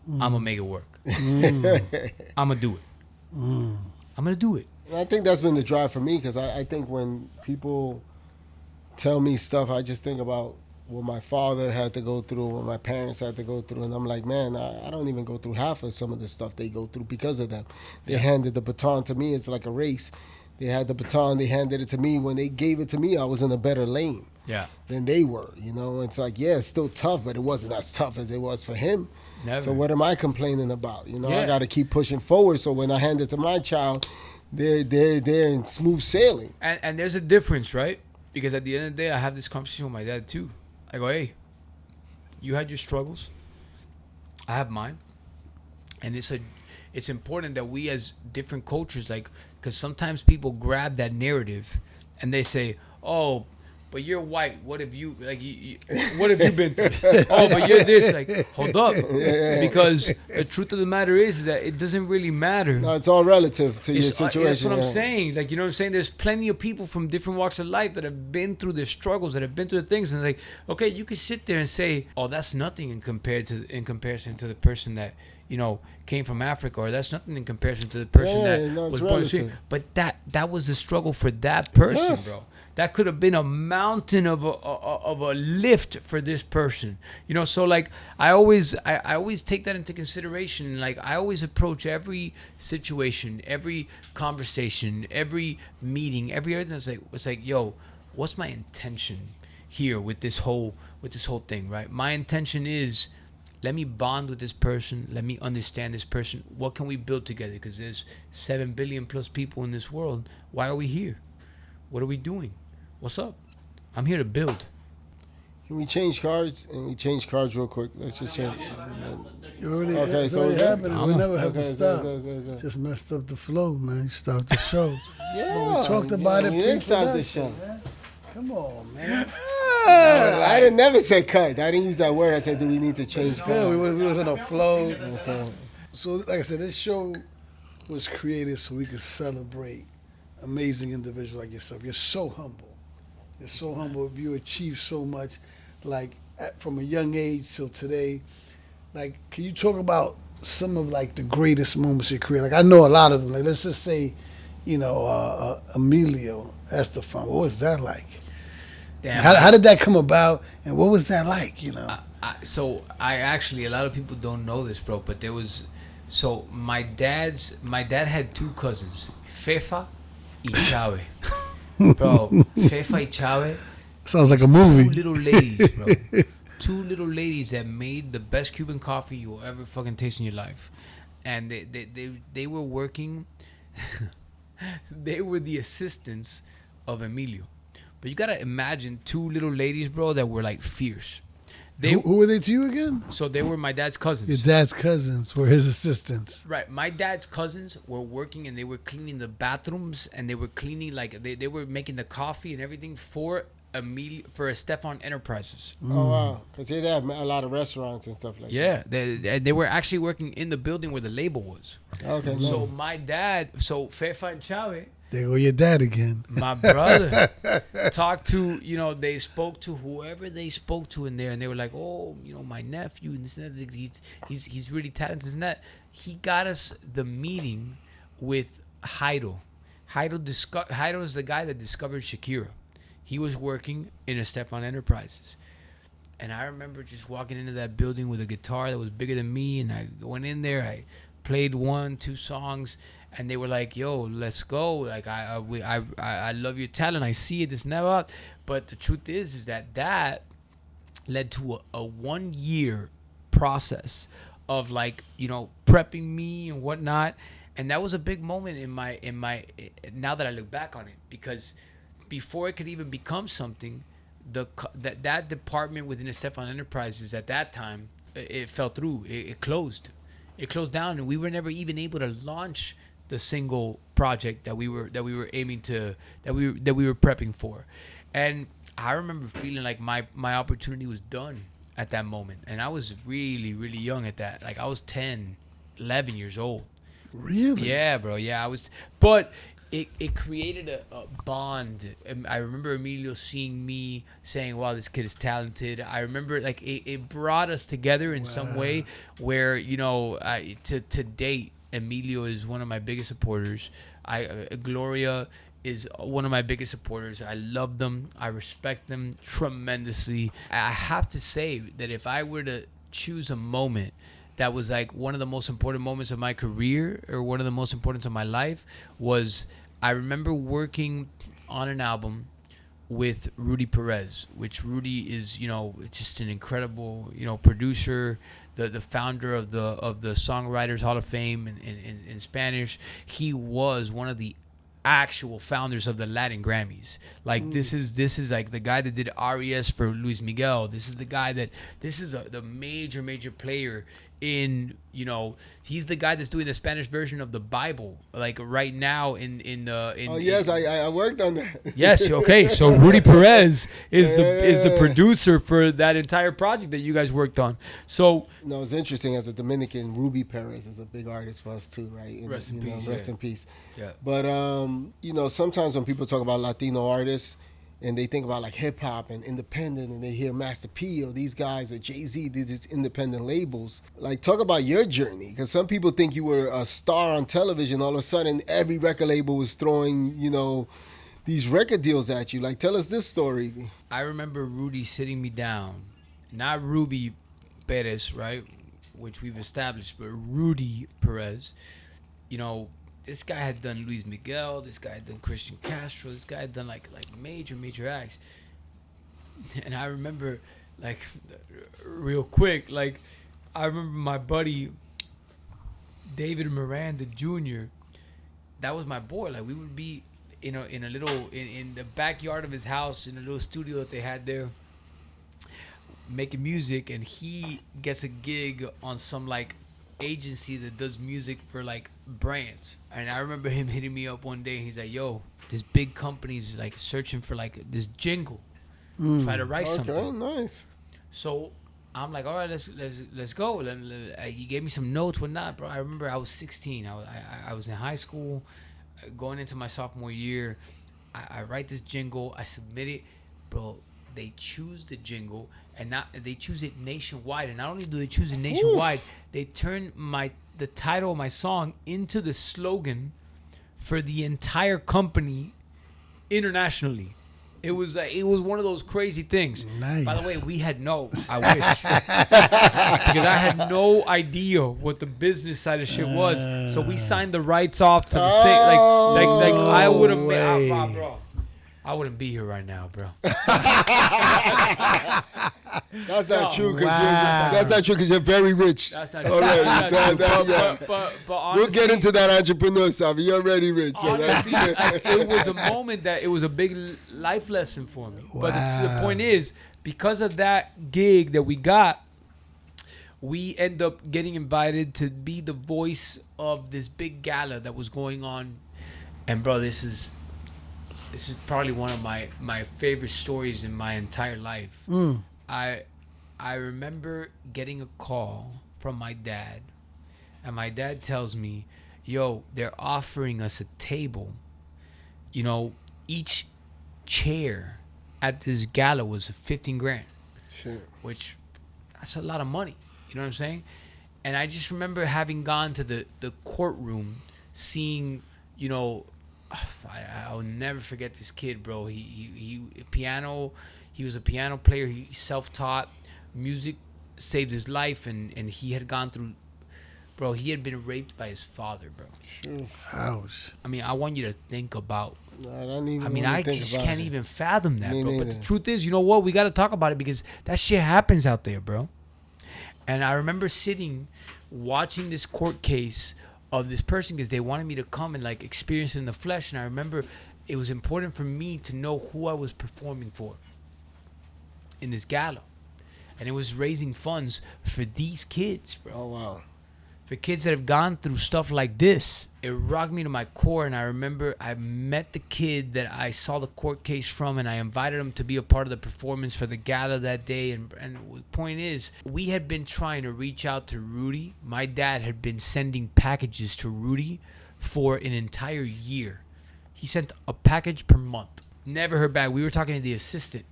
I'm gonna make it work. I'm gonna do it. I'm gonna do it. And I think that's been the drive for me, because I think when people tell me stuff, I just think about what my father had to go through, what my parents had to go through, and I'm like, man, I don't even go through half of some of the stuff they go through because of them. They handed the baton to me. It's like a race. They had the baton. They handed it to me. When they gave it to me, I was in a better lane Yeah. than they were. You know, it's like, yeah, it's still tough, but it wasn't as tough as it was for him. Never. So what am I complaining about? You know, Yeah. I got to keep pushing forward. So when I hand it to my child, they're in smooth sailing. And there's a difference, right? Because at the end of the day, I have this conversation with my dad too. I go, hey, you had your struggles. I have mine. And it's important that we as different cultures, like, because sometimes people grab that narrative and they say, oh, but you're white. What have you, like, what have you been through? Oh, but you're this. Like, hold up. Because the truth of the matter is that it doesn't really matter. No, it's all relative to your situation. That's what I'm yeah. saying. Like, you know what I'm saying? There's plenty of people from different walks of life that have been through their struggles, that have been through the things, and like, okay, you can sit there and say, oh, that's nothing in comparison to the person that, you know, came from Africa, or that's nothing in comparison to the person that was born in the street. But that was the struggle for that person, Yes. bro. That could have been a mountain of a lift for this person, you know. So like, I always take that into consideration. Like, I always approach every situation, every conversation, every meeting, everything. It's like, yo, what's my intention here with this whole thing, right? My intention is, let me bond with this person. Let me understand this person. What can we build together? Because there's 7 billion plus people in this world. Why are we here? What are we doing? What's up? I'm here to build. Can we change cards? And we change cards real quick. Let's just change. Okay, so already okay. happening. We never have to Okay, stop. go. Just messed up the flow, man. You stopped the show. Yeah, But we talked about it We didn't start the pre-production, show. man. Come on, man. I didn't never say cut. I didn't use that word. I said, do we need to change Still, cards? we was in a flow. Okay. So, like I said, this show was created so we could celebrate amazing individuals like yourself. You're so humble. You're so humble. You achieved so much, like from a young age till today. Like, can you talk about some of like the greatest moments of your career? Like, I know a lot of them. Like, let's just say, you know, Emilio Estefan. What was that like? Damn. How did that come about, and what was that like? You know. So I actually, a lot of people don't know this, bro, but there was, so my dad had two cousins, Fefa y Chave. Bro, Fefa y Chave. Sounds like a movie. Two little ladies, bro. Two little ladies that made the best Cuban coffee you will ever fucking taste in your life. And they were working, they were the assistants of Emilio. But you gotta imagine two little ladies, bro, that were like fierce. Who were they to you again? So they were my dad's cousins. Your dad's cousins were his assistants. Right. My dad's cousins were working, and they were cleaning the bathrooms, and they were cleaning, like, they were making the coffee and everything for Estefan Enterprises. Oh, wow. Because they have a lot of restaurants and stuff like Yeah. They were actually working in the building where the label was. that. Okay, nice. So my dad, Fefa and Chave, There go your dad again. my brother, talked to, you know, they spoke to whoever they spoke to in there, and they were like, oh, you know, my nephew, and this and that, he's really talented, and that. He got us the meeting with Jairo. Jairo is the guy that discovered Shakira. He was working in Estefan Enterprises. And I remember just walking into that building with a guitar that was bigger than me, and I went in there, I played 1-2 songs, and they were like, yo, let's go. Like, I love your talent. I see it. It's never. But the truth is that led to a 1-year process of, like, you know, prepping me and whatnot. And that was a big moment in my now that I look back on it, because before it could even become something, that department within the Estefan Enterprises at that time, it fell through. It closed. It closed down, and we were never even able to launch the single project that we were aiming to, that we were prepping for. And I remember feeling like my opportunity was done at that moment. And I was really, really young at that. Like, I was 10, 11 years old. Really? Yeah, bro. Yeah, I was. But it created a bond. I remember Emilio seeing me, saying, wow, this kid is talented. I remember, like, it brought us together in some way where, you know, to date, Emilio is one of my biggest supporters. Gloria is one of my biggest supporters. I love them. I respect them tremendously. I have to say that if I were to choose a moment that was like one of the most important moments of my career or one of the most important of my life was I remember working on an album with Rudy Perez, which Rudy is, just an incredible, producer, the founder of the Songwriters Hall of Fame in Spanish. He was one of the actual founders of the Latin Grammys. Like this is like the guy that did RES for Luis Miguel. This is the major player in, he's the guy that's doing the Spanish version of the Bible, like right now I worked on that. Yes, okay. So Rudy Perez is the producer for that entire project that you guys worked on. So no, it's interesting. As a Dominican, Ruby Perez is a big artist for us too, right? Rest in peace. Rest in peace. Yeah. But sometimes when people talk about Latino artists and they think about like hip hop and independent, and they hear Master P or these guys or Jay-Z, these independent labels, like talk about your journey, because some people think you were a star on television. All of a sudden, every record label was throwing, these record deals at you. Like, tell us this story. I remember Rudy sitting me down, not Ruby Perez, right, which we've established, but Rudy Perez. This guy had done Luis Miguel. This guy had done Christian Castro. This guy had done like major acts. And I remember, like, real quick, like, I remember my buddy David Miranda Jr. That was my boy. Like, we would be in the backyard of his house in a little studio that they had there, making music, and he gets a gig on some like agency that does music for like brands. And I remember him hitting me up one day. He's like, "Yo, this big company's like searching for like this jingle. Try to write something." Okay, nice. So I'm like, "All right, let's go." He gave me some notes, whatnot, bro. I remember I was 16. I was in high school, going into my sophomore year. I write this jingle. I submit it, bro. They choose the jingle, and they choose it nationwide. And not only do they choose it nationwide, they turn the title of my song into the slogan for the entire company internationally. It was one of those crazy things. Nice. By the way, I wish, because I had no idea what the business side of shit was. So we signed the rights off to the same. Like I would have, bro. I wouldn't be here right now, bro. That's not true because you're very rich. That's not already. true. But honestly, we'll get into that entrepreneur stuff. You're already rich. Honestly, it was a moment that it was a big life lesson for me. Wow. But the point is, because of that gig that we got, we end up getting invited to be the voice of this big gala that was going on. And bro, this is probably one of my favorite stories in my entire life. I remember getting a call from my dad, and my dad tells me, "Yo, they're offering us a table. Each chair at this gala was $15,000, Shit. which that's a lot of money. You know what I'm saying?" And I just remember having gone to the courtroom, seeing, I'll never forget this kid, bro. He was a piano player. He self-taught. Music saved his life, and he had gone through, bro. He had been raped by his father, bro. Sure. Ouch. I mean, I want you to think about. I just can't even fathom that, Me bro. neither. But the truth is, you know what? We got to talk about it because that shit happens out there, bro. And I remember sitting, watching this court case of this person because they wanted me to come and like experience it in the flesh. And I remember it was important for me to know who I was performing for in this gala. And it was raising funds for these kids, bro. Oh, wow. For kids that have gone through stuff like this. It rocked me to my core. And I remember I met the kid that I saw the court case from, and I invited him to be a part of the performance for the gala that day. And the point is, we had been trying to reach out to Rudy. My dad had been sending packages to Rudy for an entire year. He sent a package per month. Never heard back. We were talking to the assistant.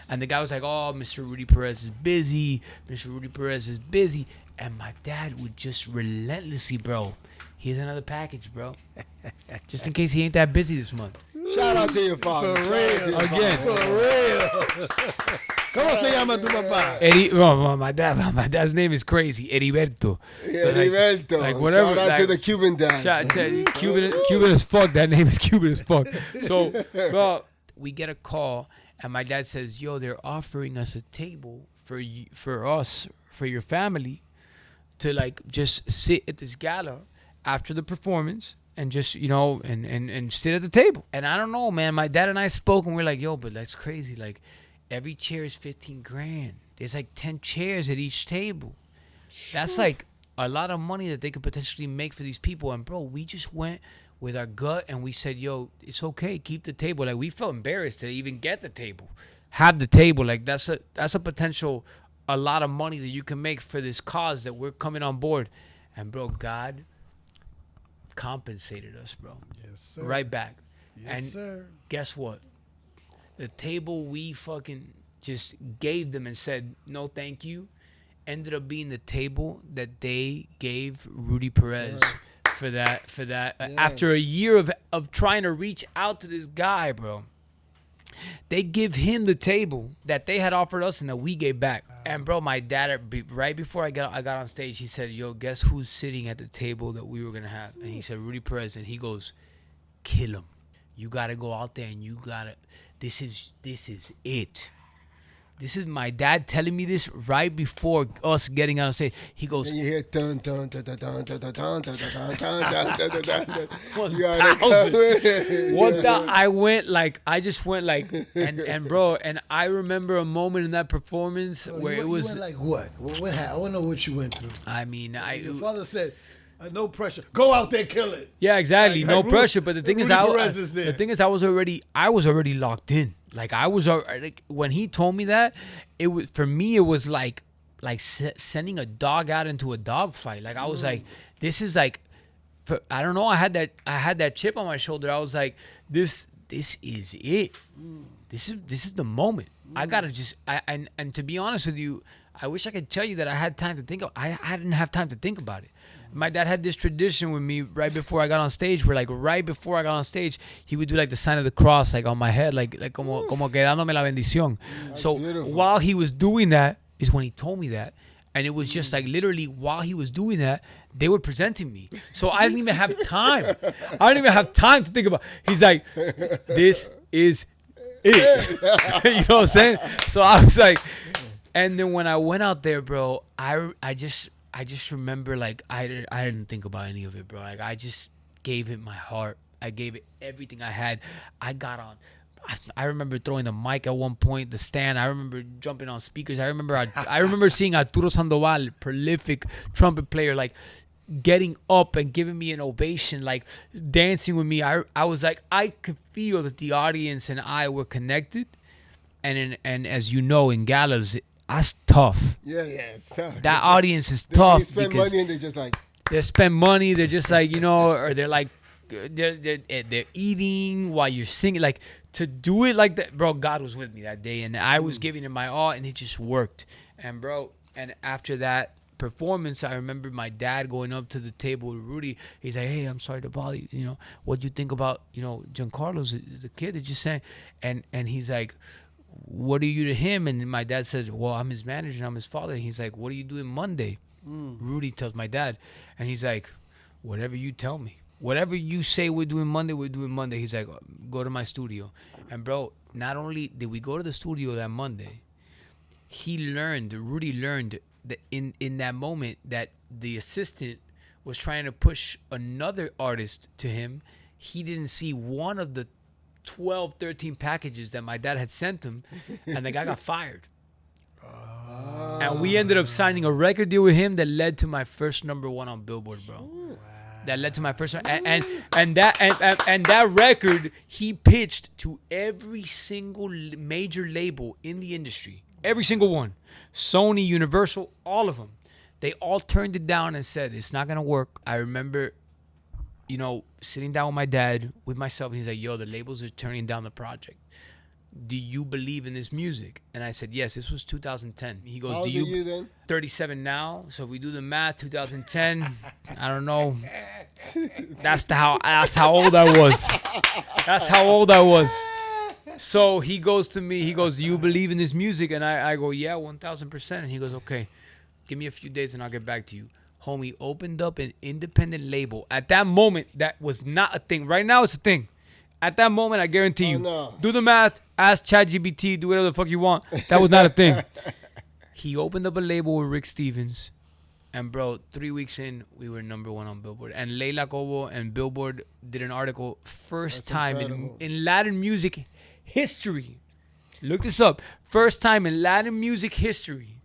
And the guy was like, "Oh, Mr. Rudy Perez is busy. Mr. Rudy Perez is busy." And my dad would just relentlessly, bro, "Here's another package, bro. Just in case he ain't that busy this month." Shout Shout out to your father. For Shout out to real. your Again. father. For real. ¿Cómo se llama tu papá? Eddie, my dad's name is crazy, Heriberto. Yeah, So, like- Heriberto. like whatever, Shout out to like- the Cuban dad. Cuban as fuck. That name is Cuban as fuck. So, bro, we get a call, and my dad says, "Yo, they're offering us a table for your family, to like just sit at this gala after the performance." And just, and sit at the table. And I don't know, man. My dad and I spoke, and we're like, yo, but that's crazy. Like, every chair is 15 grand. There's like 10 chairs at each table. That's like a lot of money that they could potentially make for these people. And bro, we just went with our gut and we said, yo, it's okay, keep the table. Like, we felt embarrassed to even get the table, have the table. Like, that's a potential, a lot of money that you can make for this cause that we're coming on board. And bro, God compensated us, bro. Yes, sir. Right back. Yes, And sir. guess what? The table we fucking just gave them and said no thank you ended up being the table that they gave Rudy Perez for that after a year of trying to reach out to this guy, bro. They give him the table that they had offered us and that we gave back. And bro, my dad, right before I got on stage, he said, yo, guess who's sitting at the table that we were gonna have? And he said, Rudy Perez. And he goes, kill him. You gotta go out there and you gotta, this is it. This is my dad telling me this right before us getting on stage. He goes, And you hear dun dun dun dun dun dun dun dun dun dun dun dun dun dun. 1,000. I just went like, and bro, and I remember a moment in that performance where you it was, went like what? What happened? I want to know what you went through. I mean, Your father said, no pressure. Go out there, kill it. yeah, exactly, Like no Rudy- pressure. But the thing is, Rudy Perez is there. the thing is, I was already locked in. Like I was like, when he told me that, it was, for me, it was like sending a dog out into a dog fight. Like I was like, this is like, I don't know. I had that chip on my shoulder. I was like, this is it. This is the moment. I gotta just, and to be honest with you, I wish I could tell you that I had time to think. I didn't have time to think about it. My dad had this tradition with me right before I got on stage, where like right before I got on stage, he would do like the sign of the cross, like on my head, like como que dándome la bendición. So beautiful. while he was doing that is when he told me that. And it was just like literally while he was doing that, they were presenting me. So I didn't even have time. I didn't even have time to think about. He's like, this is it. You know what I'm saying? So I was like, and then when I went out there, bro, I just remember like I didn't think about any of it, bro. Like I just gave it my heart. I gave it everything I had. I got on. I remember throwing the mic at one point, the stand. I remember jumping on speakers. I remember seeing Arturo Sandoval, prolific trumpet player, like getting up and giving me an ovation, like dancing with me. I was like, I could feel that the audience and I were connected. And as you know, in galas, that's tough. Yeah, it's tough. That audience is They tough spend because money and they just like, they spend money. They're just like, or they're like, they're eating while you're singing. Like, to do it like that, bro, God was with me that day, and I was giving it my all, and it just worked. And bro, and after that performance, I remember my dad going up to the table with Rudy. He's like, hey, I'm sorry to bother you. What do you think about, Jencarlos, the kid that just sang? And he's like, what are you to him? And my dad says, well, I'm his manager and I'm his father. And he's like, what are you doing Monday? Rudy tells my dad. And he's like, whatever you tell me. Whatever you say we're doing Monday, we're doing Monday. He's like, go to my studio. And bro, not only did we go to the studio that Monday, Rudy learned that in that moment that the assistant was trying to push another artist to him. He didn't see one of the 12, 13 packages that my dad had sent him, and the guy got fired. And we ended up signing a record deal with him that led to my first #1 on Billboard, bro. That led to my first one, and that record he pitched to every single major label in the industry, every single one, Sony, Universal, all of them. They all turned it down and said it's not gonna work. I remember, sitting down with my dad, with myself, and he's like, "Yo, the labels are turning down the project. Do you believe in this music?" And I said, yes. This was 2010. He goes, how old do are you you then? 37 now? So if we do the math, 2010, I don't know, That's how old I was. That's how old I was. So he goes to me, he goes, "You believe in this music?" And I go, "Yeah, 1000%." And he goes, "Okay, give me a few days and I'll get back to you." Homie opened up an independent label. At that moment, that was not a thing. Right now, it's a thing. At that moment, I guarantee you, no. do the math, ask ChatGPT, do whatever the fuck you want. That was not a thing. He opened up a label with Rick Stevens. And bro, 3 weeks in, we were #1 on Billboard. And Leila Cobo and Billboard did an article, first That's time incredible. in Latin music history. Look this up. First time in Latin music history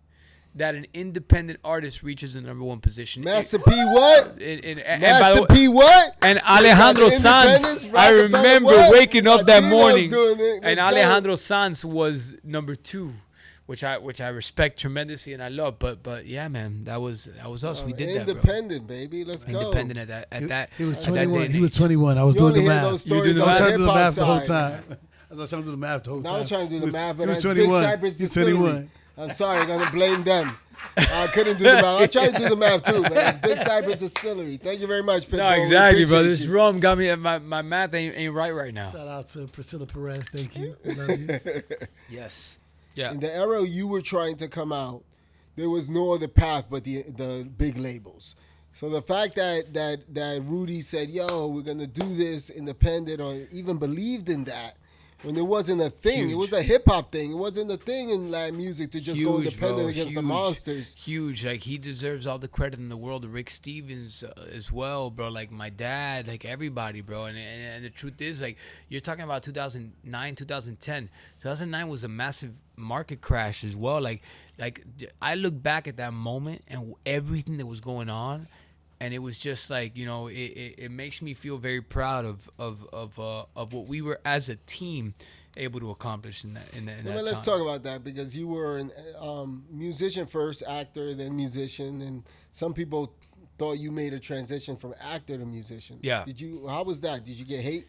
that an independent artist reaches the #1 position. Master P what? And by the Master way- P what? And Alejandro Got the Sanz, Independence, I Rockefeller, remember what? waking up that Latinos morning, doing it. and Let's go. Alejandro Sanz was #2, which I respect tremendously and I love. But yeah, man, that was us. We did that, bro. Independent, baby. Let's go. Independent at that. He was at that day 21. and He was age. 21. I was You doing only the hear math. those stories the I on was the trying to do the hip-hop math the whole side. time. I was trying to do the math the whole time. Now I'm trying to do He the was- math, he but was that's Big 21. Cypress He was Distillery. 21. I'm sorry, I'm gonna blame them. I couldn't do the math. I tried to do the math too, but it's Big Cypress Distillery. Thank you very much, Pitbull. No, We exactly, bro. appreciate This you. rum got me. My math ain't right now. Shout out to Priscilla Perez. Thank you. I love you. Yes. Yeah. In the era you were trying to come out, there was no other path but the big labels. So the fact that Rudy said, "Yo, we're gonna do this independent," or even believed in that, when it wasn't a thing, it Huge. was a hip hop thing. It wasn't a thing in Latin music to just go independent bro, against the huge, monsters. Huge. Like, he deserves all the credit in the world. Rick Stevens as well, bro. Like, my dad, like everybody, bro. And the truth is, like, you're talking about 2009, 2010. 2009 was a massive market crash as well. Like I look back at that moment and everything that was going on. And it was just like, you know, it makes me feel very proud of what we were as a team able to accomplish in that Well, let's time. talk about that because you were a musician first, actor, then musician, and some people thought you made a transition from actor to musician. Yeah. How was that? Did you get hate?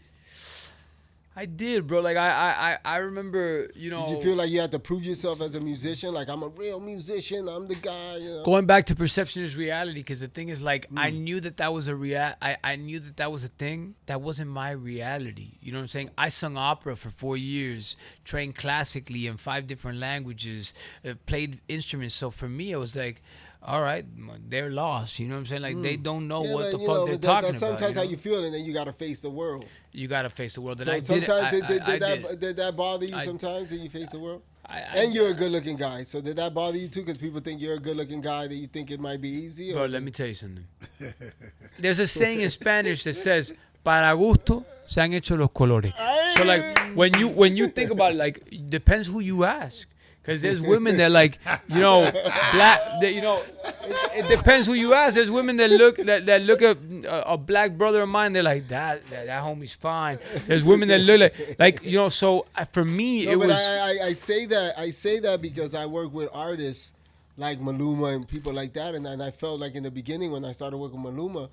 I did, bro. Like I remember, you know, Did you feel like you had to prove yourself as a musician? Like, I'm a real musician. I'm the guy. You know? going back to perception is reality, because the thing is, like, I knew that was I knew that was a thing. That wasn't my reality. You know what I'm saying? I sung opera for 4 years, trained classically in 5 different languages, played instruments. So for me, it was like, all right, they're lost. You know what I'm saying? Like, they don't know Yeah, what but, the you fuck know, they're but talking that's about. sometimes You how know? you feel, and then you got to face the world. You gotta face the world. And So I did. sometimes I did that bother you? I- Sometimes did you face the world? I And you're a good-looking guy, so did that bother you too? Because people think you're a good-looking guy, that you think it might be easy. Bro, let me tell you something. There's a saying in Spanish that says, "Para gusto se han hecho los colores." So like when you think about it, like, depends who you ask. Because there's women that, like, you know, black. That, you know, it depends who you ask. There's women that look at a black brother of mine. They're like, that homie's fine. There's women that look like you know. So for me, No, it but was. I say that because I work with artists like Maluma and people like that, and I felt like in the beginning when I started working with Maluma,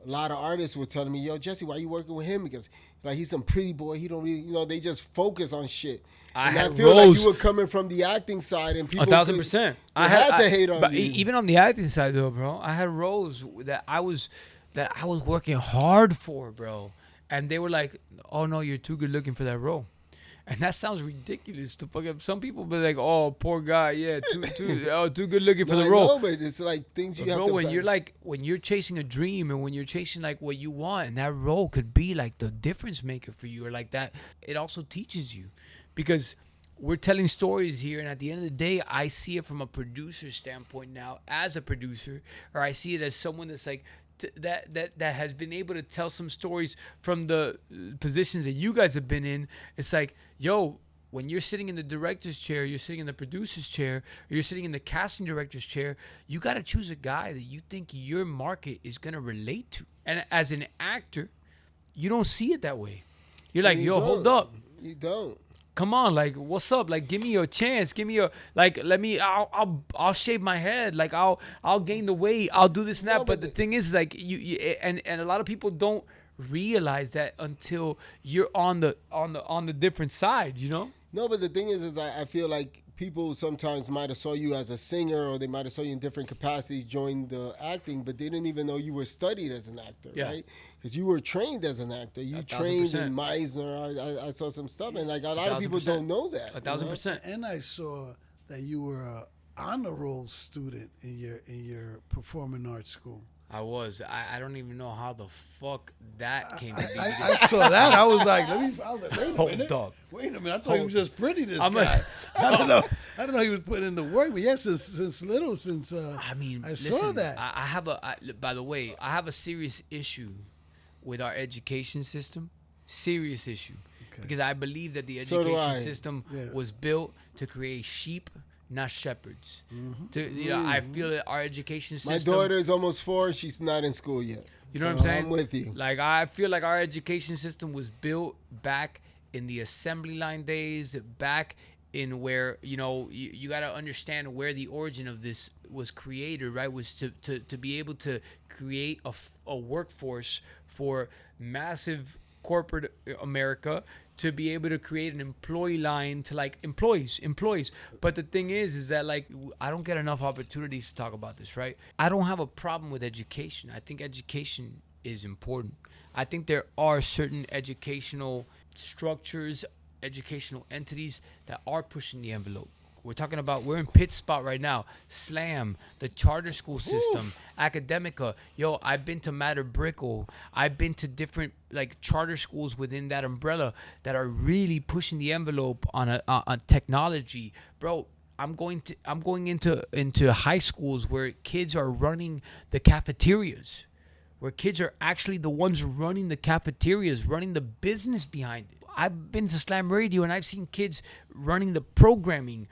a lot of artists were telling me, "Yo, Jessy, why you working with him? Because like he's some pretty boy. He don't really, you know, they just focus on shit." I And had I feel like roles- you were coming from the acting side, and people 1,000%. I had to hate on but you. even on the acting side, though, bro, I had roles that I was working hard for, bro, and they were like, "Oh no, you're too good looking for that role," and that sounds ridiculous to fuck up. Some people be like, "Oh, poor guy, yeah, too good looking for No, the I role." know, but it's like things you But have bro, to. when you're chasing a dream and when you're chasing like what you want, and that role could be like the difference maker for you, or like that, it also teaches you, because we're telling stories here, and at the end of the day, I see it from a producer standpoint now, as a producer, or I see it as someone that's like that has been able to tell some stories from the positions that you guys have been in. It's like, yo, when you're sitting in the director's chair, you're sitting in the producer's chair, or you're sitting in the casting director's chair, you got to choose a guy that you think your market is going to relate to. And as an actor, you don't see it that way. You're like, You yo, hold don't. up. You don't. Come on, like, what's up? Like, give me a chance. Give me a, like, I'll shave my head. Like, I'll gain the weight. I'll do this and that. No, but but the thing is, like, you and a lot of people don't realize that until you're on the different side, you know? No, but the thing is I feel like people sometimes might have saw you as a singer, or they might have saw you in different capacities join the acting, but they didn't even know you were studied as an actor, Yeah. right? Because you were trained as an actor. You trained 1,000%. in Meisner. I saw some stuff, and like a lot of people 1,000%. don't know that. 1,000%. And I saw that you were a honor roll student in your performing arts school. I was. I don't even know how the fuck that came to be. I saw that. I was like, wait a Hold minute. up. Wait a minute. I thought he was just pretty. This I'm guy. a- I don't know. I don't know he was putting in the work, but yes, since little, I mean, I listen, saw that. I have by the way, I have a serious issue with our education system. Serious issue. Because I believe that the So do education I. system Yeah. was built to create sheep, not shepherds. Mm-hmm. I feel that our education My system. daughter is almost 4. She's not in school yet. You know what I'm So saying? I'm with you. Like, I feel like our education system was built back in the assembly line days, back in where, you got to understand where the origin of this was created, right? Was to be able to create a workforce for massive corporate America, to be able to create an employee line to like employees. But the thing is that like I don't get enough opportunities to talk about this, right? I don't have a problem with education. I think education is important. I think there are certain educational structures, educational entities that are pushing the envelope. We're in pit spot right now. SLAM, the charter school system, Academica. Yo, I've been to Mater Brickle. I've been to different like charter schools within that umbrella that are really pushing the envelope on technology, bro. I'm going into high schools where kids are running the cafeterias, where kids are actually the ones running the cafeterias, running the business behind it. I've been to Slam Radio and I've seen kids running the programming,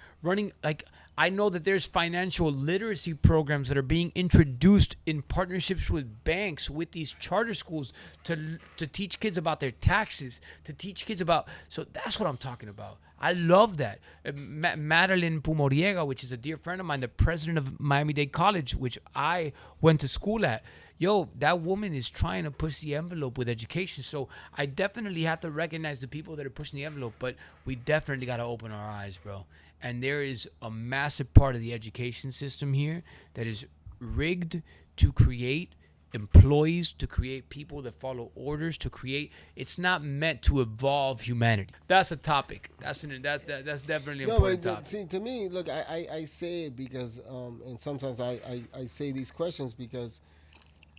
I know that there's financial literacy programs that are being introduced in partnerships with banks, with these charter schools to teach kids about their taxes, to teach kids about, so that's what I'm talking about. I love that. Madeline Pumoriega, which is a dear friend of mine, the president of Miami-Dade College, which I went to school at. Yo, that woman is trying to push the envelope with education. So I definitely have to recognize the people that are pushing the envelope, but we definitely got to open our eyes, bro. And there is a massive part of the education system here that is rigged to create employees, to create people that follow orders, it's not meant to evolve humanity. That's a topic. That's definitely an important topic. See, to me, look, I say it because, and sometimes I say these questions because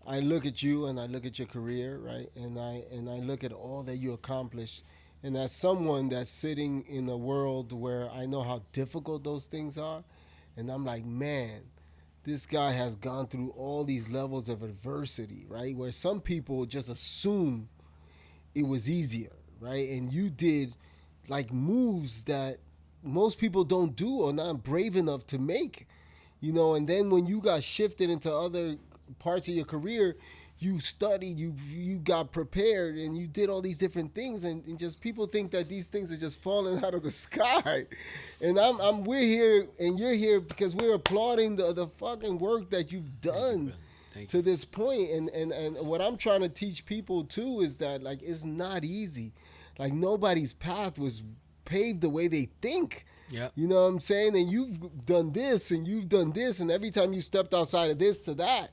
I look at you and I look at your career, right? And I look at all that you accomplished. And as someone that's sitting in a world where I know how difficult those things are, and I'm like, man, this guy has gone through all these levels of adversity, right? Where some people just assume it was easier, right? And you did like moves that most people don't do or not brave enough to make, and then when you got shifted into other parts of your career, you studied, you got prepared, and you did all these different things, and just people think that these things are just falling out of the sky. And we're here and you're here because we're applauding the fucking work that you've done to this point. And what I'm trying to teach people too is that like it's not easy. Like nobody's path was paved the way they think. Yeah. You know what I'm saying? And you've done this and you've done this, and every time you stepped outside of this to that,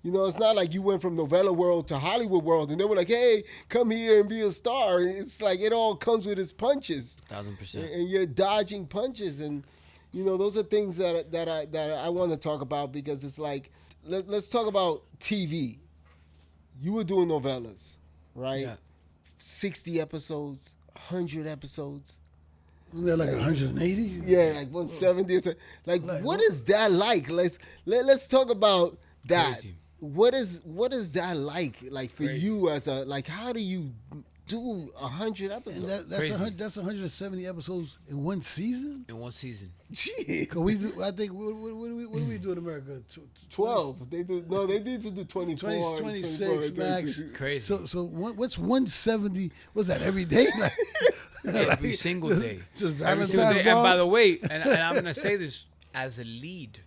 it's not like you went from novella world to Hollywood world and they were like, hey, come here and be a star. It's like it all comes with its punches. 1,000%. And you're dodging punches. And, those are things that I want to talk about because it's like, let's talk about TV. You were doing novellas, right? Yeah. 60 episodes, 100 episodes. Wasn't that like 180? Yeah, like 170 or something. Like what is that like? Let's talk about that. Crazy. What is that like for Crazy. you as how do you do 100 episodes? And that's 170 episodes in one season? In one season. Jeez. 'Cause we do, I think, what do we do in America? 12. They need to do 24. 20, 26 max. Crazy. So what's 170? What's that, every day? Every single day. Just Every single Valentine's day. And by off? the way, and I'm gonna say this as a lead,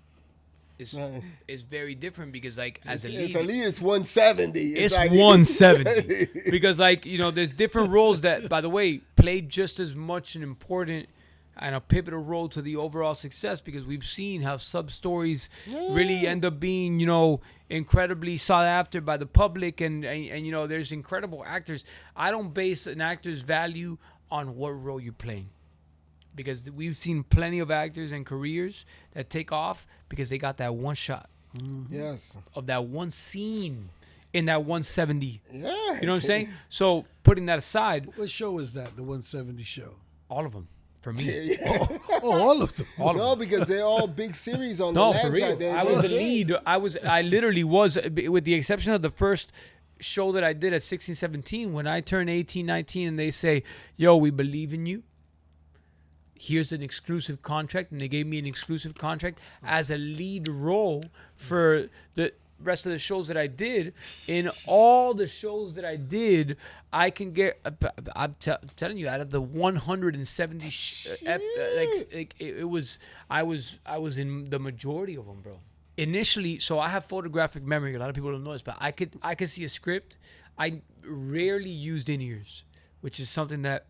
Right. is very different because as a lead, It's at least 170. it's like, 170 because there's different roles that, by the way, play just as much an important and a pivotal role to the overall success, because we've seen how sub stories really end up being, incredibly sought after by the public, and there's incredible actors. I don't base an actor's value on what role you're playing, because we've seen plenty of actors and careers that take off because they got that one shot Yes. of that one scene in that 170. Yeah. You know what I'm saying? So putting that aside, What show is that? The 170 show? all of them for me. Oh, all of them. No, because they're all big series on the No, land for real. side. I was a lead. I literally was, with the exception of the first show that I did at 16, 17, when I turned 18, 19, and they say, yo, we believe in you. Here's an exclusive contract. And they gave me an exclusive contract as a lead role for the rest of the shows that I did. In all the shows that I did, I can get, I'm telling you, out of the 170, I was in the majority of them, bro. Initially, so I have photographic memory. A lot of people don't know this, but I could see a script. I rarely used in-ears, which is something that,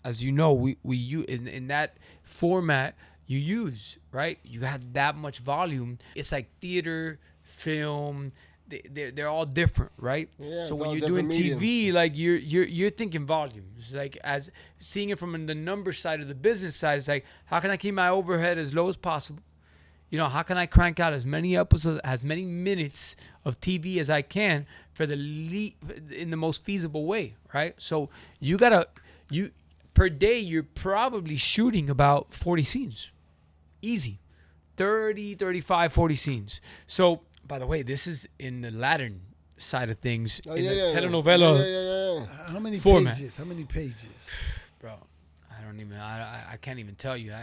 as you know, we use in that format. You use, right? You have that much volume. It's like theater, film. They're all different, right? Yeah, so it's when all you're doing different TV, mediums. like you're thinking volume. It's like, as seeing it from the number side of the business side. It's like, how can I keep my overhead as low as possible? How can I crank out as many episodes, as many minutes of TV as I can for in the most feasible way, right? So per day, you're probably shooting about 40 scenes. Easy. 30, 35, 40 scenes. So, by the way, this is in the Latin side of things. Oh, in yeah, the yeah, telenovela yeah. How many Format. pages? How many pages? Bro, I can't even tell you.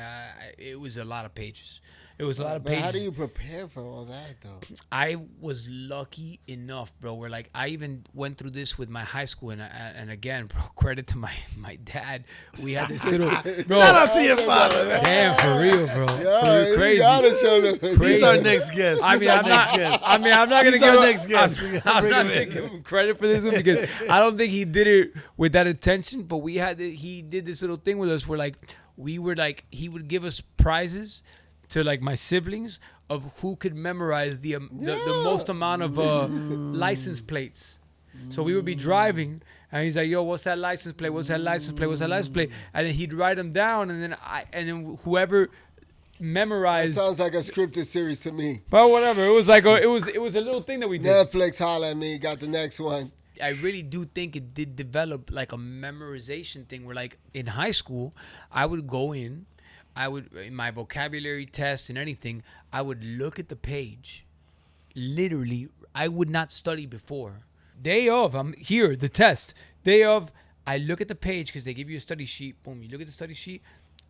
It was a lot of pages. It was a lot of But pages. how do you prepare for all that, though? I was lucky enough, bro, where like I even went through this with my high school, and again, bro, credit to my dad. We had this little Shout out to your father, man. damn, for real, bro. Yeah, For real, you crazy. gotta show them. He's Crazy. our next guest. I He's mean, our I'm next not. guest. I'm not gonna He's give our him, next guest. I'm Bring not him gonna in. give him credit for this one, because I don't think he did it with that intention. But he did this little thing with us where he would give us prizes to like my siblings of who could memorize the most amount of license plates. So we would be driving, and he's like, "Yo, what's that license plate? What's that license plate? What's that license plate?" And then he'd write them down, and then whoever That memorized. sounds like a scripted series to me. But whatever, it was like it was a little thing that we did. Netflix, holla at me. Got the next one. I really do think it did develop like a memorization thing where, like, in high school, I would go in my vocabulary test and anything, I would look at the page. Literally, I would not study before. Day of, I'm here, the test. Day of, I look at the page because they give you a study sheet. Boom, you look at the study sheet,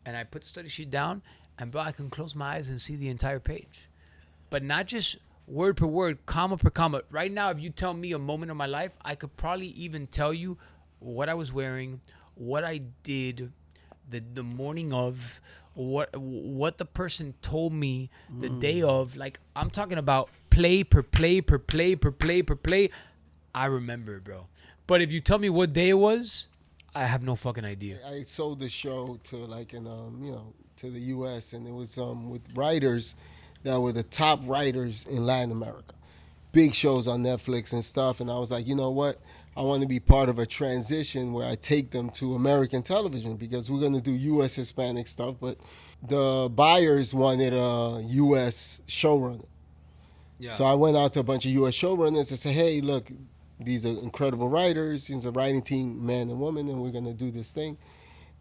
and I put the study sheet down, and bro, I can close my eyes and see the entire page. But not just word per word, comma per comma. Right now, if you tell me a moment of my life, I could probably even tell you what I was wearing, what I did the morning of, what the person told me the day of. Like, I'm talking about play per play per play per play per play. I remember it, bro. But if you tell me what day it was, I have no fucking idea. I sold the show to to the U.S. and it was with writers that were the top writers in Latin America, big shows on Netflix and stuff. And I was like, you know what? I want to be part of a transition where I take them to American television, because we're going to do U.S. Hispanic stuff, but the buyers wanted a U.S. showrunner. Yeah. So I went out to a bunch of U.S. showrunners and said, hey, look, these are incredible writers. He's a writing team, man and woman, and we're going to do this thing.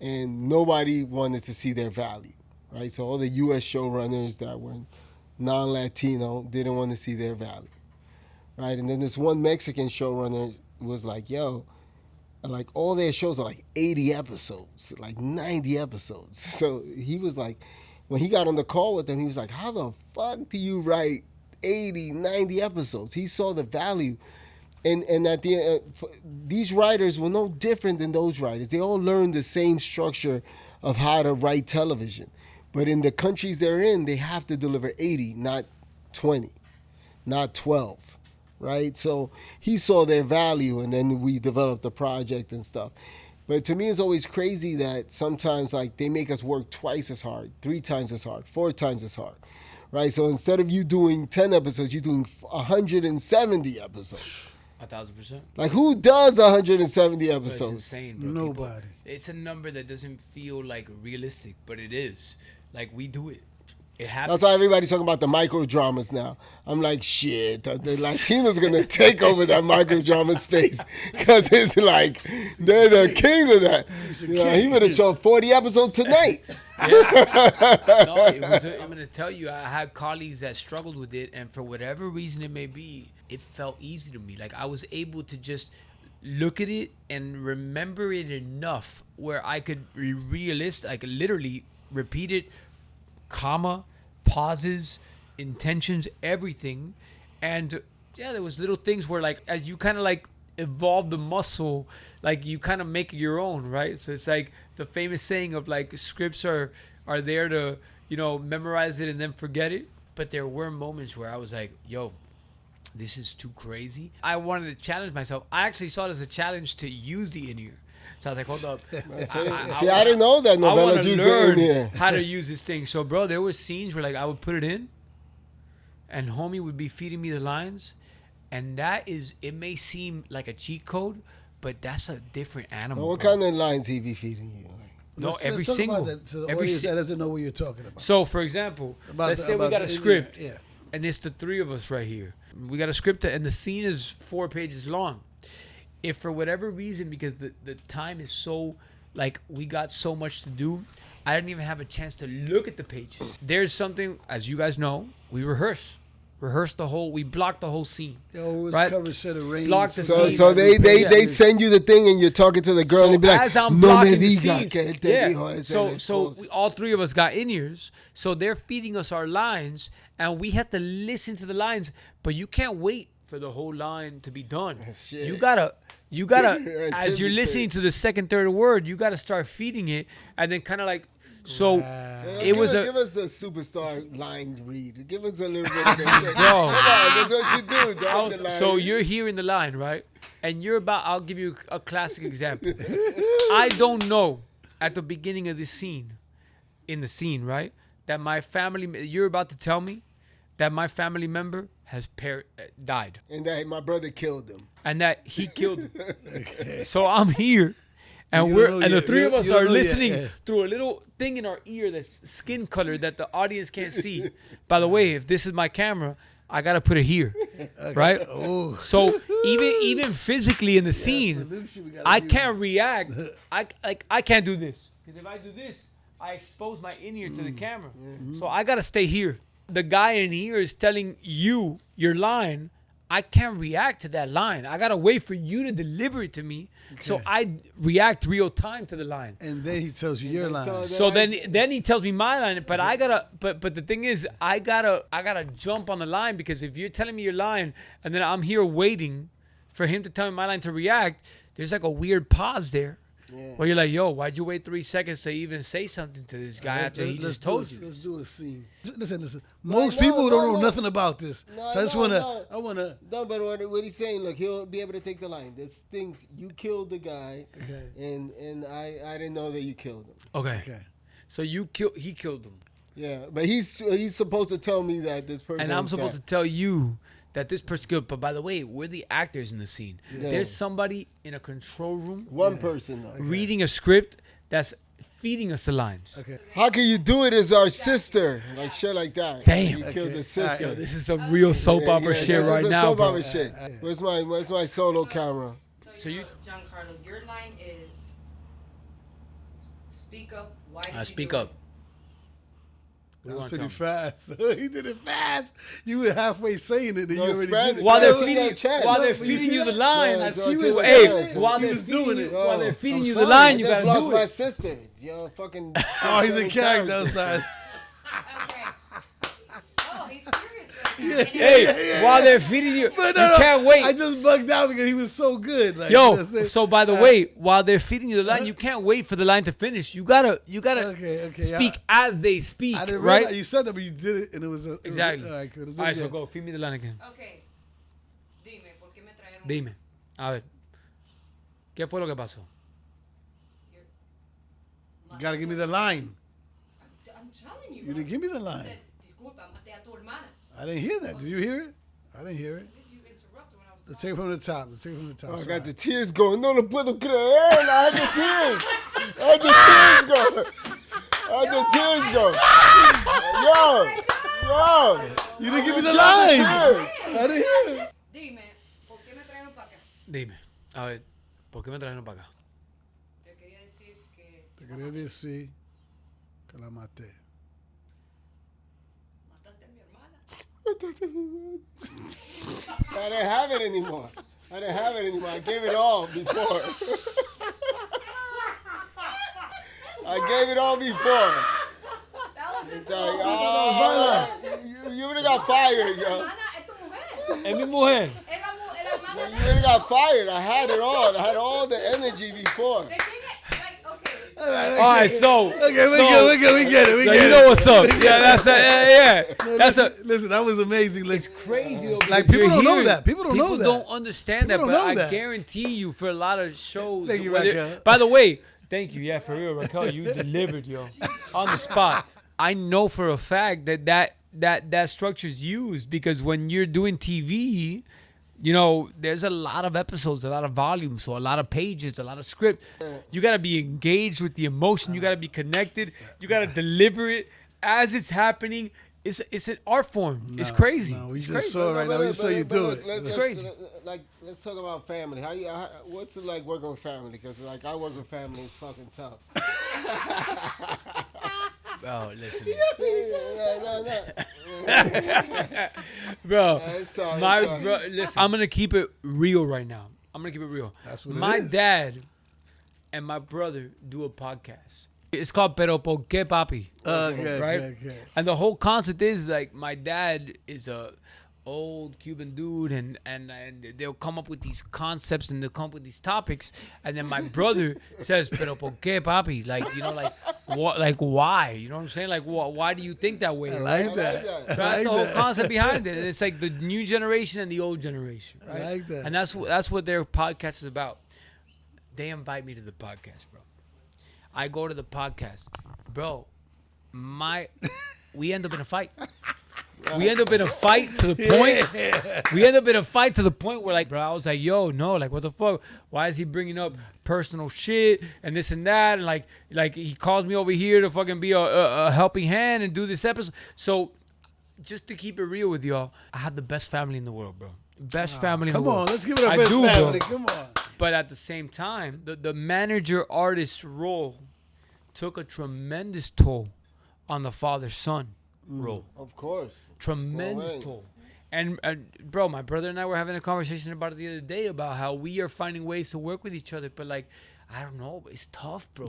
And nobody wanted to see their value, right? So all the U.S. showrunners that were non-Latino didn't want to see their value, right? And then this one Mexican showrunner was like, yo, like all their shows are like 80 episodes, like 90 episodes. So he was like, when he got on the call with them, he was like, how the fuck do you write 80, 90 episodes? He saw the value. And at the end, these writers were no different than those writers. They all learned the same structure of how to write television. But in the countries they're in, they have to deliver 80, not 20, not 12, right? So he saw their value, and then we developed the project and stuff. But to me, it's always crazy that sometimes like they make us work twice as hard, 3 times as hard, 4 times as hard, right? So instead of you doing 10 episodes, you're doing 170 episodes. 1,000%. Like, who does 170 It's episodes? insane, bro. Nobody. It's a number that doesn't feel like realistic, but it is. Like, we do it. It happens. That's why everybody's talking about the micro dramas now. I'm like, shit, the Latinos gonna take over that micro drama space because it's like they're the kings of that. You know, he would have showed 40 episodes tonight. No, I'm gonna tell you, I had colleagues that struggled with it, and for whatever reason it may be, it felt easy to me. Like I was able to just look at it and remember it enough where I could I could literally repeat it, comma, pauses, intentions, everything. And yeah, there was little things where like as you kind of like evolve the muscle, like you kind of make it your own, right? So it's like the famous saying of like scripts are there to, you know, memorize it and then forget it. But there were moments where I was like, yo, this is too crazy. I wanted to challenge myself. I actually saw it as a challenge to use the in-ear. So I was like, hold up. I didn't know that I want novellas to used it learn in here. how to use this thing. So, bro, there were scenes where like I would put it in and homie would be feeding me the lines. And it may seem like a cheat code, but that's a different animal. Well, what bro. kind of lines he be feeding you? No, Let's every talk single. about that to the every audience si- that doesn't know what you're talking about. So, for example, let's say we got a script. Yeah. And it's the 3 of us right here. We got a script and the scene is 4 pages long. If for whatever reason, because the time is so, like, we got so much to do, I didn't even have a chance to look at the pages. There's something, as you guys know, we rehearse we block the whole scene. They always right? cover set of range. Block the So, scene. so they Yeah. send you the thing and you're talking to the girl and they be like, as I'm no me blocking the diga scenes, que él te dijo ese so el esposo." we, all 3 of us got in-ears, so they're feeding us our lines, and we have to listen to the lines, but you can't wait for the whole line to be done. Shit. You gotta, You're as you're listening anticipating. to the second, third word, you gotta start feeding it, and then kind of like, so Give was give us the superstar line read. Give us a little bit of that. Come on, that's what you do. Dog, the line So read. you're hearing the line, right? And I'll give you a classic example. I don't know at the beginning of this scene, right? That my you're about to tell me that my family member has died. And that my brother killed him. And that he killed him. So I'm here. And You we're don't know and the yet. 3 of You us don't are know yet, listening yeah. through a little thing in our ear that's skin color that the audience can't see. By the way, if this is my camera, I gotta put it here, right? Oh. So even physically in the scene, I can't react. I can't do this because if I do this, I expose my in-ear to the camera. So I gotta stay here. The guy in here is telling you your line. I can't react to that line. I gotta wait for you to deliver it to me, so I react real time to the line. And then he tells you your line. So then he tells me my line, but I gotta. But the thing is, I gotta jump on the line because if you're telling me your line and then I'm here waiting for him to tell me my line to react, there's like a weird pause there. Where you're like, yo, why'd you wait 3 seconds to even say something to this guy after he just told you? Let's do a scene. Listen. Most people don't know nothing about this. No, So I just no, wanna, no. I wanna. No, but what he's saying, look, he'll be able to take the line. There's things you killed the guy, and I didn't know that you killed him. Okay. So he killed him, Yeah, but he's supposed to tell me that this person. and I'm is supposed to tell you that this person killed. But by the way, we're the actors in the scene. Yeah. There's somebody in a control room one person though. reading a script that's feeding us the lines. Okay. How can you do it as our sister? Like shit like that. Damn. He killed the Okay. sister. Yo, this is some real soap opera shit this is right the now, soap bro. opera shit. Where's my solo camera? So you- Jencarlos, your line is speak up. Why did you Speak do up. it? What That do you was wanna pretty fast. He did it fast. You were halfway saying it, and No, you already Spanish. did it. While they're No, feeding, chat. while No, they're but you feeding see you the that? line, No, As so he I was just- hey, yeah, while he they're was doing feeding it. you, while they're I'm feeding you the sorry. line, I you just gotta lost do my it. sister. Yo, fucking. Oh, he's a character outside. Okay. Oh, he's serious. Hey, while they're feeding you, But you can't wait. I just bugged out because he was so good. Like, you know what Yo, I'm saying? so by the way, while they're feeding you the line, you can't wait for the line to finish. You gotta Okay, speak yeah. as they speak, I didn't right? realize you said that, but you did it, and it was Exactly. all right, cool. All right, so go feed me the line again. Okay. Dime, ¿por qué me trajeron? Dime, a ver, ¿qué fue lo que pasó? You gotta give me the line. I'm telling you. You didn't give me the He line. said, disculpa, maté a tu hermana. I didn't hear that. Did you hear it? I didn't hear it. Because you interrupted when I was Let's take it from the top. Let's take it from the top. Oh, I Sorry. got the tears going. No lo puedo creer. I had the tears. I had the tears going. I had the tears going. Yo. You didn't give me the got the lines. tears. I didn't hear it. Dime, ¿por qué me trajeron para acá? Dime, a ver, ¿por qué me trajeron para acá? Te quería decir que Te quería decir que la maté. mataste a mi hermana. I didn't have it anymore. I gave it all before. I gave it all before. That was his You would have got fired, yo. hermana es tu mujer. Es mi mujer. Es la hermana You would have got fired. I had it all. I had all the energy before. ¿De quién es? Like, okay. All right, so. Okay, we get it. We So get you it. know what's up. Yeah, that's yeah. That's Listen, that was amazing. It's crazy though. Like, because people you're don't know hearing- that. People don't know that. People don't understand People that, don't but know I that. guarantee you for a lot of shows. Thank you, whether- Raquel. By the way, thank you. Yeah, for real, Raquel, you delivered, yo, on the spot. I know for a fact that structure's used because when you're doing TV, you know, there's a lot of episodes, a lot of volumes, so a lot of pages, a lot of script. You gotta be engaged with the emotion. You gotta be connected. You gotta deliver it as it's happening. It's an art form. It's crazy. No, we It's just crazy. saw it right now. We just saw you do it. It's crazy. Let's talk about family. What's it like working with family? Because like I work with family, it's fucking tough. Bro, listen. No. Bro, It's all- my it's all- bro, listen. I'm gonna keep it real right now. I'm gonna keep it real. That's what it my is. dad and my brother do a podcast. It's called Pero ¿Por qué, papi? Okay, Right? okay. And the whole concept is like my dad is a old Cuban dude, and they'll come up with these concepts and they'll come up with these topics, and then my brother says, "Pero por qué, papi?" Like, you know, like what, like why? You know what I'm saying? Like, why do you think that way? I like that. that. I That's like the whole that. concept behind it, and it's like the new generation and the old generation, right? I like that. And that's what their podcast is about. They invite me to the podcast, bro. I go to the podcast, bro. We end up in a fight. We end up in a fight to the point. We end up in a fight to the point where, like, bro, I was like, yo, no, like, what the fuck? Why is he bringing up personal shit and this and that? And like he calls me over here to fucking be a helping hand and do this episode. So, just to keep it real with y'all, I have the best family in the world, bro. Best family in the Come world. on, let's give it up I for his do, family. bro. Come on. But at the same time, the manager artist role took a tremendous toll on the father-son role. Of course. Tremendous way. toll. And bro, my brother and I were having a conversation about it the other day about how we are finding ways to work with each other. But like, I don't know, it's tough, bro.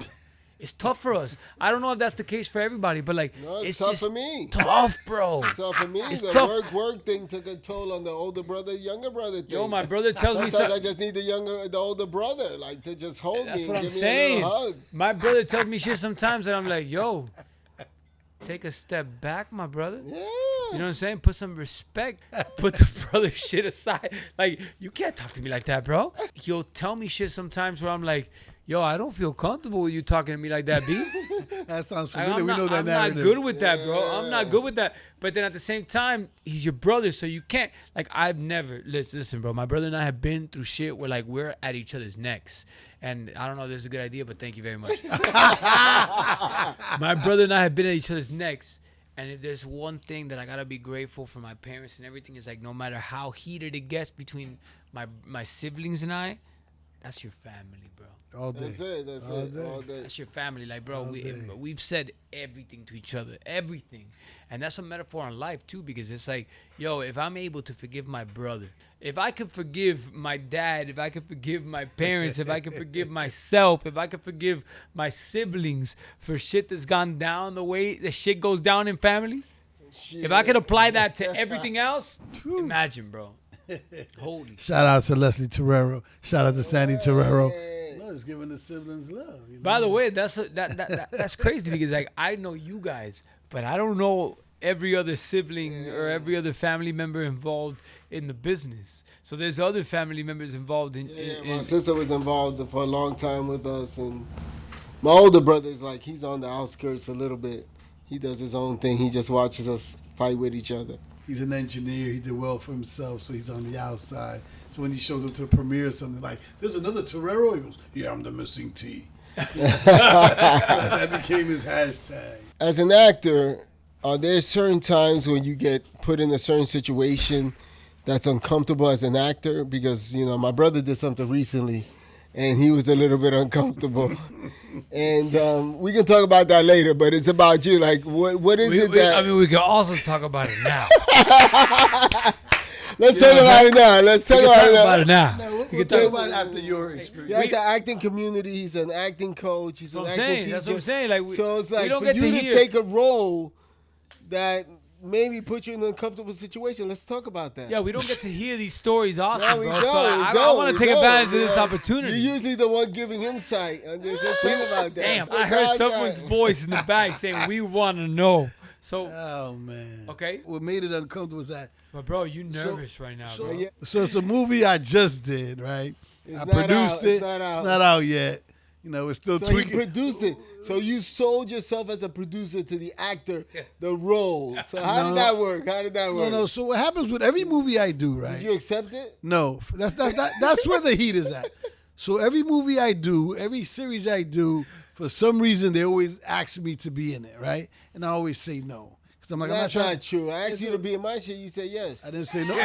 It's tough for us. I don't know if that's the case for everybody, but like, No, it's it's tough just for me. tough, bro. So for me, It's the tough. work thing took a toll on the older brother, younger brother thing. Yo, my brother tells me Sometimes I something. just need the older brother, like to just hold That's me what and I'm give me a saying. little hug. My brother tells me shit sometimes, and I'm like, yo, take a step back, my brother. Yeah. You know what I'm saying? Put some respect. Put the brother shit aside. Like, you can't talk to me like that, bro. He'll tell me shit sometimes where I'm like, yo, I don't feel comfortable with you talking to me like that, B. That sounds Like, familiar. We know that I'm narrative. not good with that, bro. I'm not good with that. But then at the same time, he's your brother, so you can't. Like, I've never. Listen, bro. My brother and I have been through shit where, like, we're at each other's necks. And I don't know if this is a good idea, but thank you very much. My brother and I have been at each other's necks. And if there's one thing that I gotta be grateful for my parents and everything, is like, no matter how heated it gets between my siblings and I, that's your family, bro. All day. That's it. That's All it. day. All day. That's your family. Like, bro, day. we've said everything to each other. Everything. And that's a metaphor on life, too, because it's like, yo, if I'm able to forgive my brother, if I could forgive my dad, if I could forgive my parents, if I could forgive myself, if I could forgive my siblings for shit that's gone down the way that shit goes down in family, if I could apply that to everything else, imagine, bro. Holy Shout out to Leslie Terrero. Shout out to Sandy Terrero. No, it's giving the siblings love. You know? By the way, that's crazy because like I know you guys, but I don't know every other sibling or every other family member involved in the business. So there's other family members involved in. My sister was involved for a long time with us, and My older brother's like he's on the outskirts a little bit. He does his own thing. He just watches us fight with each other. He's an engineer. He did well for himself, so he's on the outside. So when he shows up to a premiere or something like, there's another Terrero, he goes, yeah, I'm the missing T. That became his hashtag. As an actor, are there certain times when you get put in a certain situation that's uncomfortable as an actor? Because, you know, my brother did something recently and he was a little bit uncomfortable. And we can talk about that later, but it's about you. Like, what is it that... I mean, we can also talk about it now. Let's talk about it now. Let's talk about it now. No, we'll talk about it after your experience. Yeah, he's an acting community. He's an acting coach. He's an acting teacher. That's what I'm saying. Like, so it's like don't for get you to to take a role that maybe put you in an uncomfortable situation. Let's talk about that. Yeah, we don't get to hear these stories often, No, we bro. don't, So I want to take advantage of this opportunity. You're usually the one giving insight on this. Let's talk about that. Damn, I heard someone's voice in the back saying, we want to know. So, Oh, man. okay. What made it uncomfortable was that. But, bro, you nervous right now, So, bro. Yeah. so it's a movie I just did, right? It's I not produced out. it. It's not out. It's not out yet. You know, it's still So you tweaking. produced it. So you sold yourself as a producer to the actor, the role. So how did that work? How did that work? No. So what happens with every movie I do, right? Did you accept it? No, that's where the heat is at. So every movie I do, every series I do, for some reason they always ask me to be in it, right? And I always say no. Because I'm like, That's I'm not not true. I asked you to be in my shit. You say yes. I didn't say no.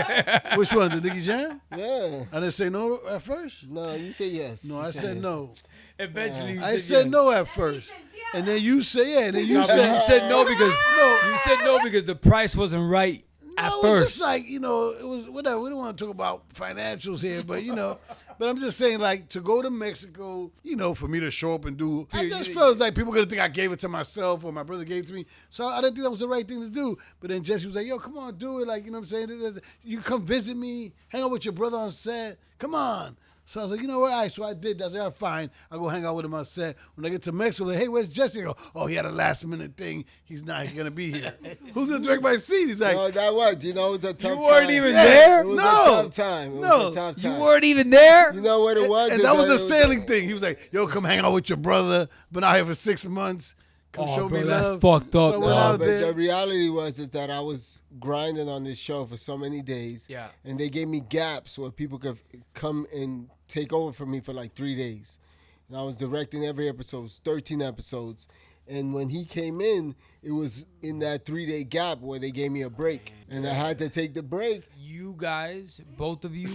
Which one? The Nicky Jam? Yeah. I didn't say no at first? No, you say yes. No, You I say said yes. no. Eventually, you I said said yes. no at first. And then you say yeah, and then you No, but said you said no because you said no because the price wasn't right at no, it was first. just like, you know, it was whatever. We don't want to talk about financials here, but you know, but I'm just saying, like, to go to Mexico, you know, for me to show up and do, I just felt like people gonna think I gave it to myself or my brother gave it to me. So I didn't think that was the right thing to do. But then Jessy was like, yo, come on, do it. Like, you know what I'm saying? You come visit me, hang out with your brother on set. Come on. So I was like, you know what? All right, so I did that. I was like, all right, fine. I'll go hang out with him on set. When I get to Mexico, like, hey, where's Jessy? I go, oh, he had a last minute thing. He's not going to be here. Who's going to direct my scene? He's like, No, that was. You know, it was a tough time. You weren't even there? It was No. a tough time. It was No. a tough You time. weren't even there? You know what it was? and that was a sailing thing. He was like, yo, come hang out with your brother. Been out here for 6 months. Come Oh, show bro, me that's love. fucked up, So I bro. went No, out but there. the reality was is that I was grinding on this show for so many days. Yeah. And they gave me gaps where people could come and take over for me for like 3 days. And I was directing every episode. It was 13 episodes. And when he came in, it was in that 3-day gap where they gave me a break. And I had to take the break. You guys, both of you,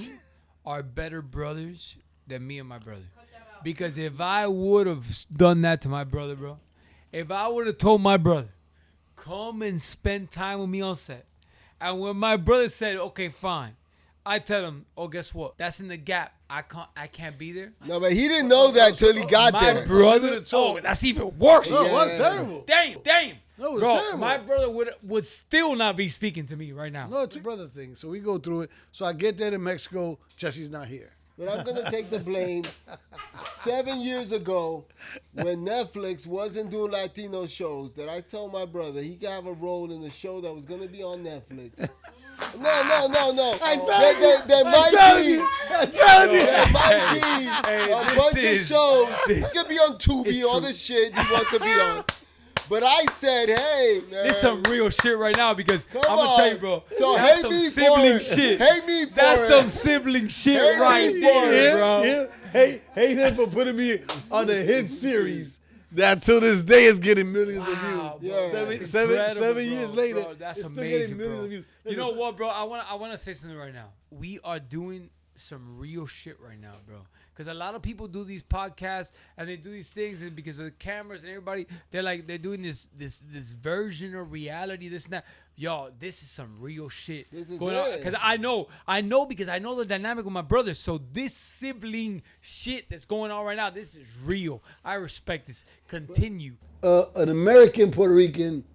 are better brothers than me and my brother. Because if I would have done that to my brother, bro, if I would have told my brother, come and spend time with me on set, and when my brother said, okay, fine, I tell him, oh, guess what? That's in the gap. I can't be there. No, but he didn't know that till he got My there. brother, oh, that's even worse. No, it was Yeah. terrible. Damn. No, it was Bro, terrible. my brother would still not be speaking to me right now. No, it's a brother thing. So we go through it. So I get there to Mexico. Jesse's not here. But I'm going to take the blame. 7 years ago, when Netflix wasn't doing Latino shows, that I told my brother he could have a role in the show that was going to be on Netflix. No. There might be a bunch of shows. It's going to be on Tubi, all the shit he wants to be on. But I said, hey, man. It's some real shit right now because Come I'm gonna on. tell you, bro. So that's hate some me for sibling it. shit. Hate me for That's it. some sibling shit Hate me right for there, it. bro. Hate him for putting me on the hit series that till this day is getting millions of Wow, views. bro. Yeah. That's Seven incredible, years bro. later, Bro, that's it's still amazing, getting millions bro. of views. You know what, bro? I wanna say something right now. We are doing some real shit right now, bro. Because a lot of people do these podcasts and they do these things, and because of the cameras and everybody, they're doing this version of reality, this and that. Yo, this is some real shit This is going on. it. Because I know because I know the dynamic with my brother. So this sibling shit that's going on right now, this is real. I respect this. Continue. An American Puerto Rican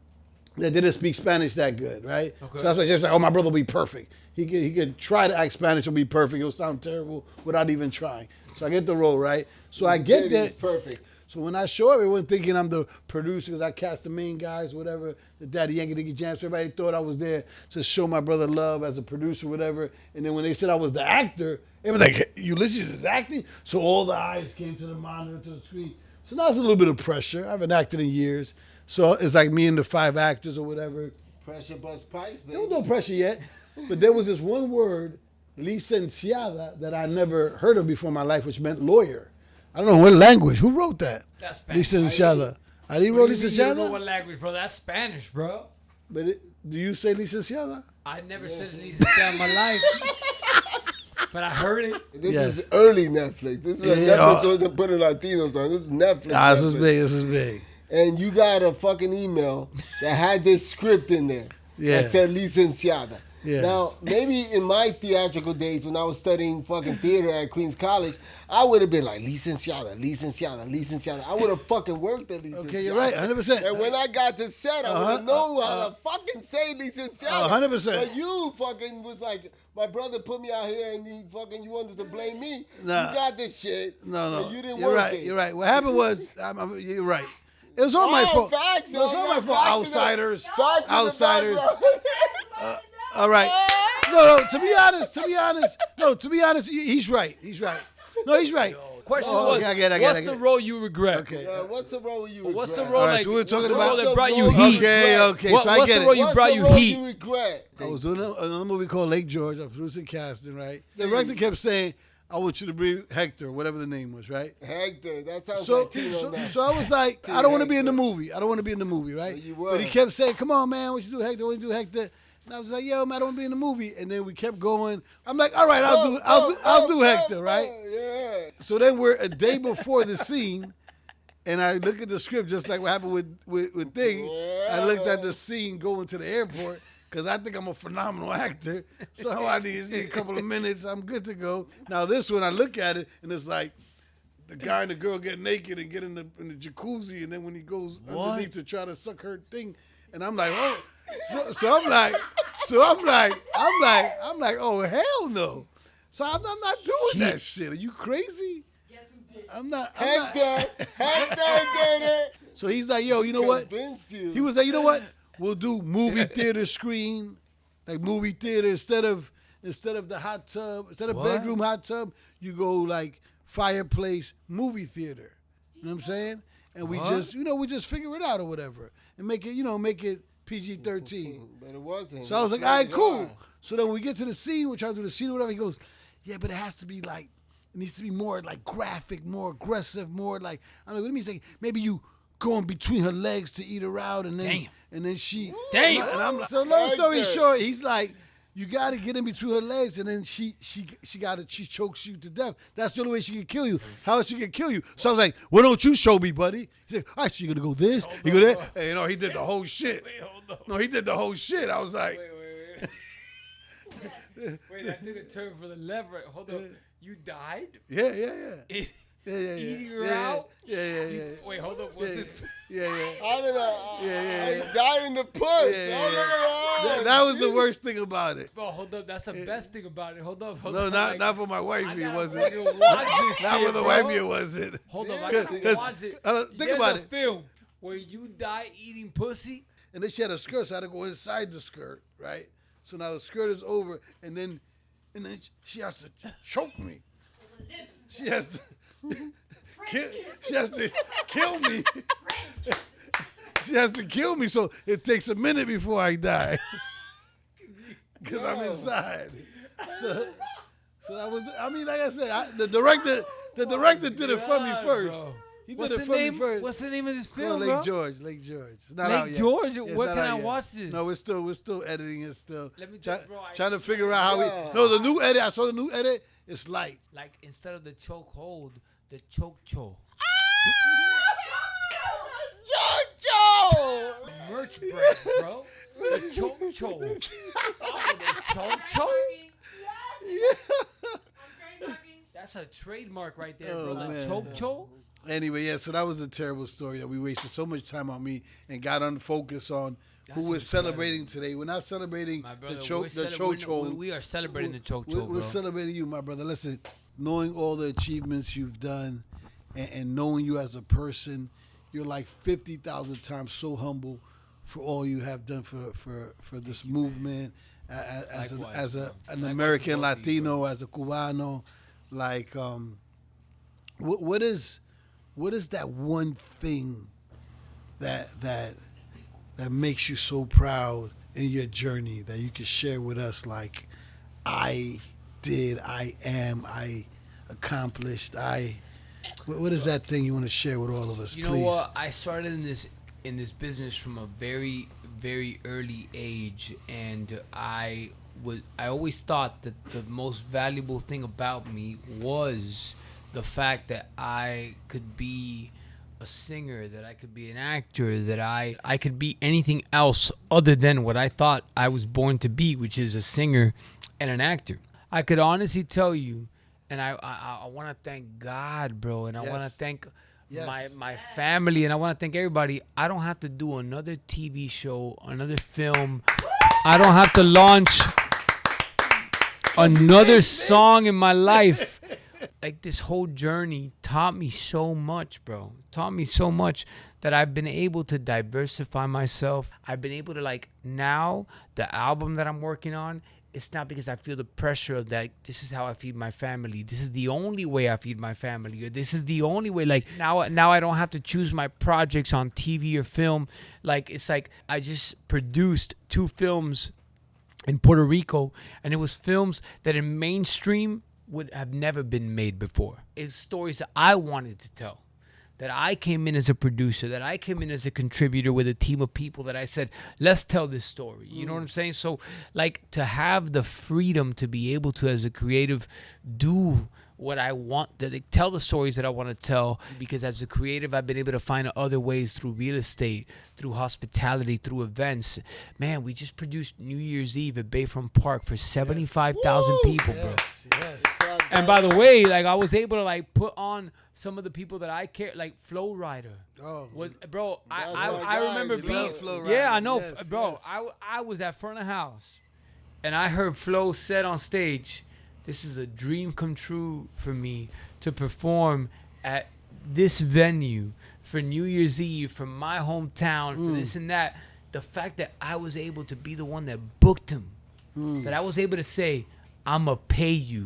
that didn't speak Spanish that good, right? Okay. So that's why just like, oh, my brother will be perfect. He could try to act Spanish, it'll be perfect. It'll sound terrible without even trying. So I get the role, right? So I get there. It's perfect. So when I show everyone thinking I'm the producer because I cast the main guys, whatever, the Daddy Yankee Nicky Jams, everybody thought I was there to show my brother love as a producer, whatever. And then when they said I was the actor, it was like, Ulysses is acting? So all the eyes came to the monitor, to the screen. So now it's a little bit of pressure. I haven't acted in years. So it's like me and the 5 actors or whatever. Pressure bust pipes, baby. There was no pressure yet. But there was this one word, licenciada, that I never heard of before in my life, which meant lawyer. I don't know what language. Who wrote that? That's Spanish. Licenciada. I didn't What wrote do you mean you don't know licenciada? what language, bro? That's Spanish, bro. But do you say licenciada? I never said licenciado in my life. But I heard it. This Yes. is early Netflix. This is Netflix wasn't putting Latinos on. This is Netflix. Nah, this Netflix. is big. This is big. And you got a fucking email that had this script in there Yeah. that said licenciada. Yeah. Now, maybe in my theatrical days when I was studying fucking theater at Queens College, I would have been like, licenciada, licenciada, licenciada. I would have fucking worked at licenciada. Okay, you're right, 100%. And when I got to set, I would have known how to fucking say licenciada. 100%. But you fucking was like, my brother put me out here and you wanted to blame me. Nah. You got this shit. No. And you didn't You're work right. it. You're right. What happened was, you're right. It was all my Oh, fault. facts, It was yo. all my Facts fault. in the- Outsiders. Facts in the Outsiders. background. All right. No, to be honest, he's right. He's right. No, he's right. Question Oh, was, okay, I get it. what's the role you regret? Okay. What's the role you regret? What's the All role right, like? so we were talking what's the about- role that brought you Okay, heat? Okay. So I What's get the it. role you What's brought the you role heat? you regret? I was doing another movie called Lake George. I was producing casting, right? The director kept saying, I want you to bring Hector, whatever the name was, right? Hector. That sounds So, Latino now. so I was like, I don't want to be in the movie. I don't want to be in the movie, right? But you were. But he kept saying, come on, man, what you do, Hector? What you do, Hector? And I was like, yo, man, I don't want to be in the movie. And then we kept going. I'm like, all right, I'll do Hector, right? Yeah. So then we're a day before the scene, and I look at the script just like what happened with Thing. I looked at the scene going to the airport because I think I'm a phenomenal actor. So I need a couple of minutes. I'm good to go. Now this one, I look at it, and it's like the guy and the girl get naked and get in the jacuzzi, and then when he goes underneath to try to suck her thing, and I'm like, oh. So I'm like, oh hell no! So I'm not doing that shit. Are you crazy? Guess who did? I'm not. Hector did it. So he's like, yo, you know what? Convince you. He was like, you know what? We'll do movie theater screen, like movie theater instead of the hot tub, instead of bedroom hot tub, you go like fireplace movie theater. You know what I'm saying? And we just figure it out or whatever, and make it PG-13. But it wasn't. So I was like, all right, cool. So then when we get to the scene, we're trying to do the scene or whatever. He goes, yeah, but it has to be like, it needs to be more like graphic, more aggressive, more like, I'm like, what do you mean? He's like, maybe you going between her legs to eat her out, and then she. Damn. And I'm like, so long story short, he's like, you got to get in between her legs, and then she chokes you to death. That's the only way she can kill you. How is she gonna kill you? So I was like, why don't you show me, buddy? He's like, all right, so you gonna go this, you go there. Hey, you know, he did the whole shit. No, he did the whole shit. I was like, Wait, I did a turn for the left. Right. Hold on. You died? yeah. Eating her out? Yeah. Wait, hold up. What's this? Yeah. I don't know. Yeah. Die in the puss. That was the worst thing about it. Bro, hold up. That's the best thing about it. Hold up. No, not for my wife. It wasn't. Watch this Not shit, for the bro. wife. It wasn't. Hold up. I gotta watch it. Think There's about a it. film where you die eating pussy. And then she had a skirt, so I had to go inside the skirt, right? So now the skirt is over, and then she has to choke me. She has to kill me. She has to kill me, so it takes a minute before I die. Because I'm inside. So that was, I mean, like I said, the director did it for me first. Bro. He did it for me first. What's the name of this It's film, called bro? Lake George. It's not Lake out yet. George? It's Where not can out I yet. watch this? No, we're still editing it still. Let me just, bro, Trying to figure out how we. No, the new edit. I saw the new edit. It's light. Like, instead of the choke hold, the choke cho. Jojo! Merch brand, bro. The choke cho. Oh, the choke cho? That's a trademark right there, bro. Oh, The man. choke cho? Anyway, yeah. So that was a terrible story that we wasted so much time on me and got unfocused on who we're celebrating today. We're not celebrating My brother, the chocho. we are celebrating the choke We're cho, bro. celebrating you, my brother. Listen, knowing all the achievements you've done and knowing you as a person, you're like 50,000 times so humble for all you have done for this movement as Likewise, an Likewise American to both of you, Latino, as a Cubano. Like, what is what is that one thing that makes you so proud in your journey that you can share with us? Like, I did, I am, I accomplished, what is that thing you want to share with all of us, You please? know what? I started in this business from a very very early age, and I always thought that the most valuable thing about me was the fact that I could be a singer, that I could be an actor, that I could be anything else other than what I thought I was born to be, which is a singer and an actor. I could honestly tell you, and I want to thank God, bro, and I want to Yes. thank Yes. my family, and I want to thank everybody. I don't have to do another TV show, another film. I don't have to launch another song in my life. Like, this whole journey taught me so much, bro. Taught me so much that I've been able to diversify myself. I've been able to, like, now the album that I'm working on, it's not because I feel the pressure of that. This is how I feed my family. This is the only way I feed my family. Or this is the only way. Like, now I don't have to choose my projects on TV or film. Like, it's like I just produced 2 films in Puerto Rico, and it was films that in mainstream would have never been made before. It's stories that I wanted to tell, that I came in as a producer, that I came in as a contributor with a team of people that I said, let's tell this story. You know what I'm saying? So, like, to have the freedom to be able to, as a creative, do what I want, to tell the stories that I want to tell, because as a creative, I've been able to find other ways through real estate, through hospitality, through events. Man, we just produced New Year's Eve at Bayfront Park for 75,000 people, bro. Yes. And by the way, like, I was able to, like, put on some of the people that I care, like Flow Rider. Oh, Was, bro, That's I my guy. remember You being, love Flow yeah, Rider. I know, Yes, bro. yes. I was at front of house, and I heard Flo said on stage, "This is a dream come true for me to perform at this venue for New Year's Eve from my hometown for this and that." The fact that I was able to be the one that booked him, that I was able to say, "I'ma pay you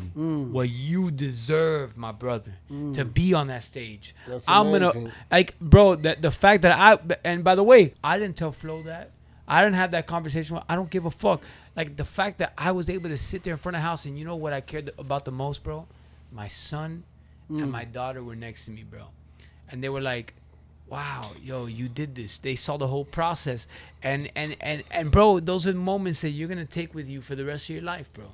what you deserve, my brother, to be on that stage." That's I'm amazing. gonna, like, bro, the fact that and by the way, I didn't tell Flo that. I didn't have that conversation with, I don't give a fuck. Like, the fact that I was able to sit there in front of the house, and you know what I cared about the most, bro? My son and my daughter were next to me, bro. And they were like, wow, yo, you did this. They saw the whole process. And bro, those are the moments that you're gonna take with you for the rest of your life, bro.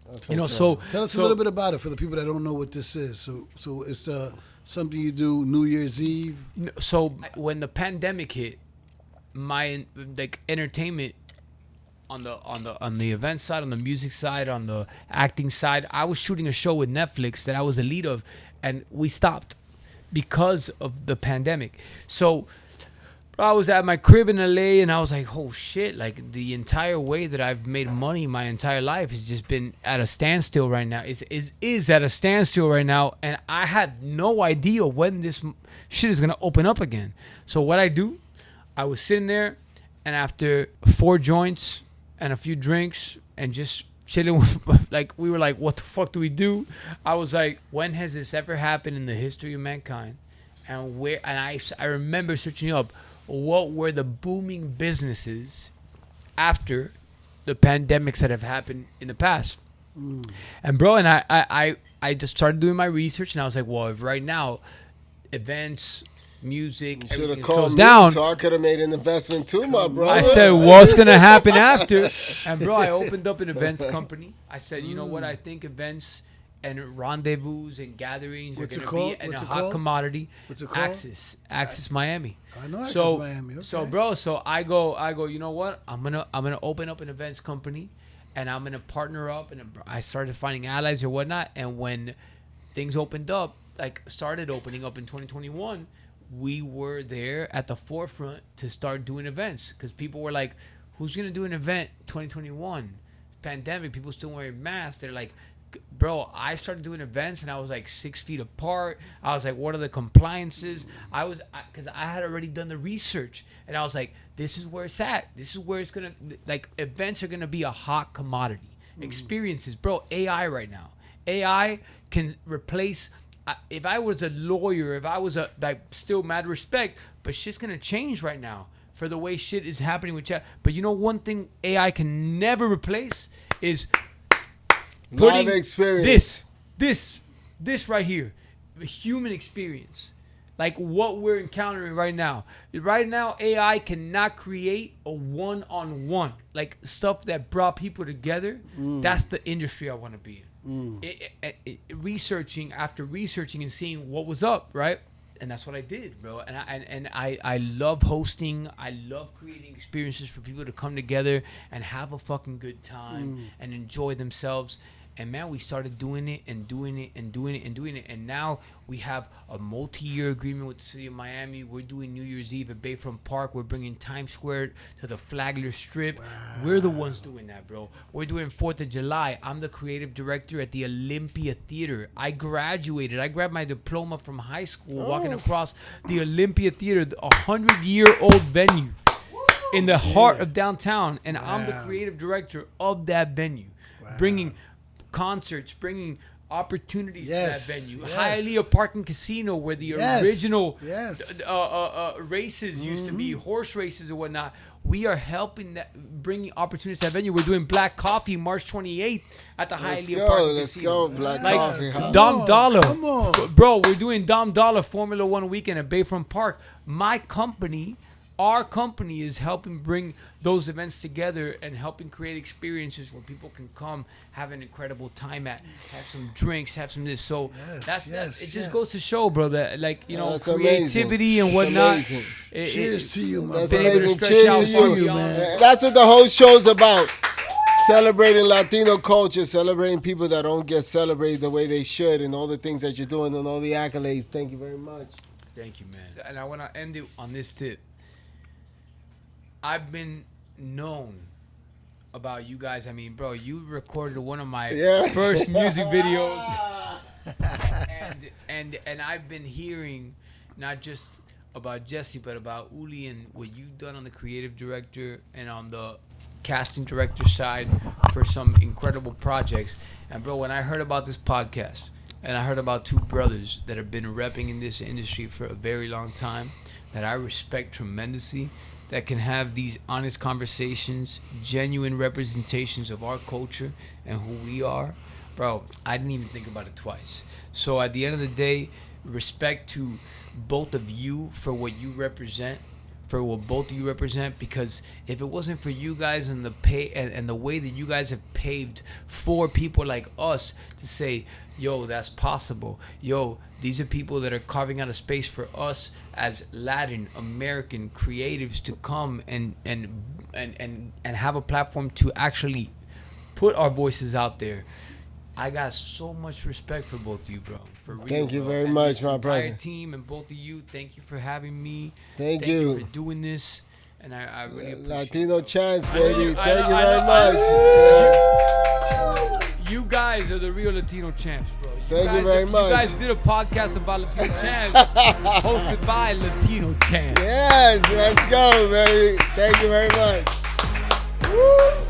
That's You know, incredible. so Tell us a little bit about it for the people that don't know what this is. So it's something you do New Year's Eve. So when the pandemic hit, my, like, entertainment on the event side, on the music side, on the acting side, I was shooting a show with Netflix that I was the lead of, and we stopped because of the pandemic. So I was at my crib in LA, and I was like, oh shit, like, the entire way that I've made money my entire life has just been at a standstill right now. Is at a standstill right now, and I had no idea when this shit is gonna open up again. So what I was sitting there, and after 4 joints and a few drinks and just chilling with, like, we were like, what the fuck do we do? I was like, when has this ever happened in the history of mankind? And I remember searching up what were the booming businesses after the pandemics that have happened in the past. And bro, and I just started doing my research, and I was like, well, if right now events, music, You should everything have is called closed me, down, so I could have made an investment too, my brother. I said, what's gonna happen after? And bro, I opened up an events company. I said, you know what? I think events and rendezvous and gatherings What's are it gonna be called? in What's a it hot called? commodity. What's it called? Axis Miami. I know Access So Miami. Okay. so bro, so I go. You know what? I'm gonna open up an events company, and I'm gonna partner up. And I started finding allies or whatnot. And when things opened up, like, started opening up in 2021, we were there at the forefront to start doing events, because people were like, who's gonna do an event 2021 pandemic, people still wearing masks? They're like, bro, I started doing events, and I was like 6 feet apart. I was like, what are the compliances? Because I had already done the research, and I was like, this is where it's at. This is where it's gonna, like, events are gonna be a hot commodity. Experiences, bro. AI right now, AI can replace if I was a lawyer, if I was a like still mad respect, but shit's gonna change right now for the way shit is happening with chat. But you know one thing AI can never replace is Live experience. this right here, the human experience. Like what we're encountering right now. Right now, AI cannot create a one-on-one. Like stuff that brought people together. That's the industry I want to be in. Researching after researching and seeing what was up, right? And that's what I did, bro. And I love hosting. I love creating experiences for people to come together and have a fucking good time and enjoy themselves. And man, we started doing it and doing it and doing it and doing it. And now we have a multi-year agreement with the city of Miami. We're doing New Year's Eve at Bayfront Park. We're bringing Times Square to the Flagler Strip. Wow. We're the ones doing that, bro. We're doing 4th of July. I'm the creative director at the Olympia Theater. I graduated. I grabbed my diploma from high school walking across the Olympia Theater, a 100-year-old venue in the heart of downtown. And I'm the creative director of that venue, bringing concerts, bringing opportunities to that venue. Hialeah Park and Casino, where the original races used to be, horse races and whatnot. We are helping that, bringing opportunities to that venue. We're doing Black Coffee March 28th at the Hialeah Park and Casino. Let's go, Black Coffee. Huh? Dom Dollar. Bro, we're doing Dom Dollar Formula One weekend at Bayfront Park. Our company is helping bring those events together and helping create experiences where people can come, have an incredible time have some drinks, have some this. So it just goes to show, bro, that like, you know, creativity and whatnot. Cheers to you, man. That's amazing. Cheers to you, man. That's what the whole show's about. Celebrating Latino culture, celebrating people that don't get celebrated the way they should, and all the things that you're doing and all the accolades. Thank you very much. Thank you, man. And I want to end it on this tip. I've been known about you guys. I mean, bro, you recorded one of my first music videos, and I've been hearing not just about Jessy, but about Uli and what you've done on the creative director and on the casting director side for some incredible projects. And bro, when I heard about this podcast, and I heard about two brothers that have been repping in this industry for a very long time, that I respect tremendously, that can have these honest conversations, genuine representations of our culture and who we are, bro, I didn't even think about it twice. So at the end of the day, respect to both of you for what you represent, for what both of you represent, because if it wasn't for you guys and the way that you guys have paved for people like us to say, yo, that's possible. Yo, these are people that are carving out a space for us as Latin American creatives to come and have a platform to actually put our voices out there. I got so much respect for both of you, bro. For real, thank you very and much, my brother. Entire team and both of you, thank you for having me. Thank you for doing this, and I really appreciate Latino it. Champs, baby. Thank you very much. You guys are the real Latino Champs, bro. Thank you very much. You guys did a podcast about Latino Champs, hosted by Latino Champs. Yes, let's go, baby. Thank you very much. Woo.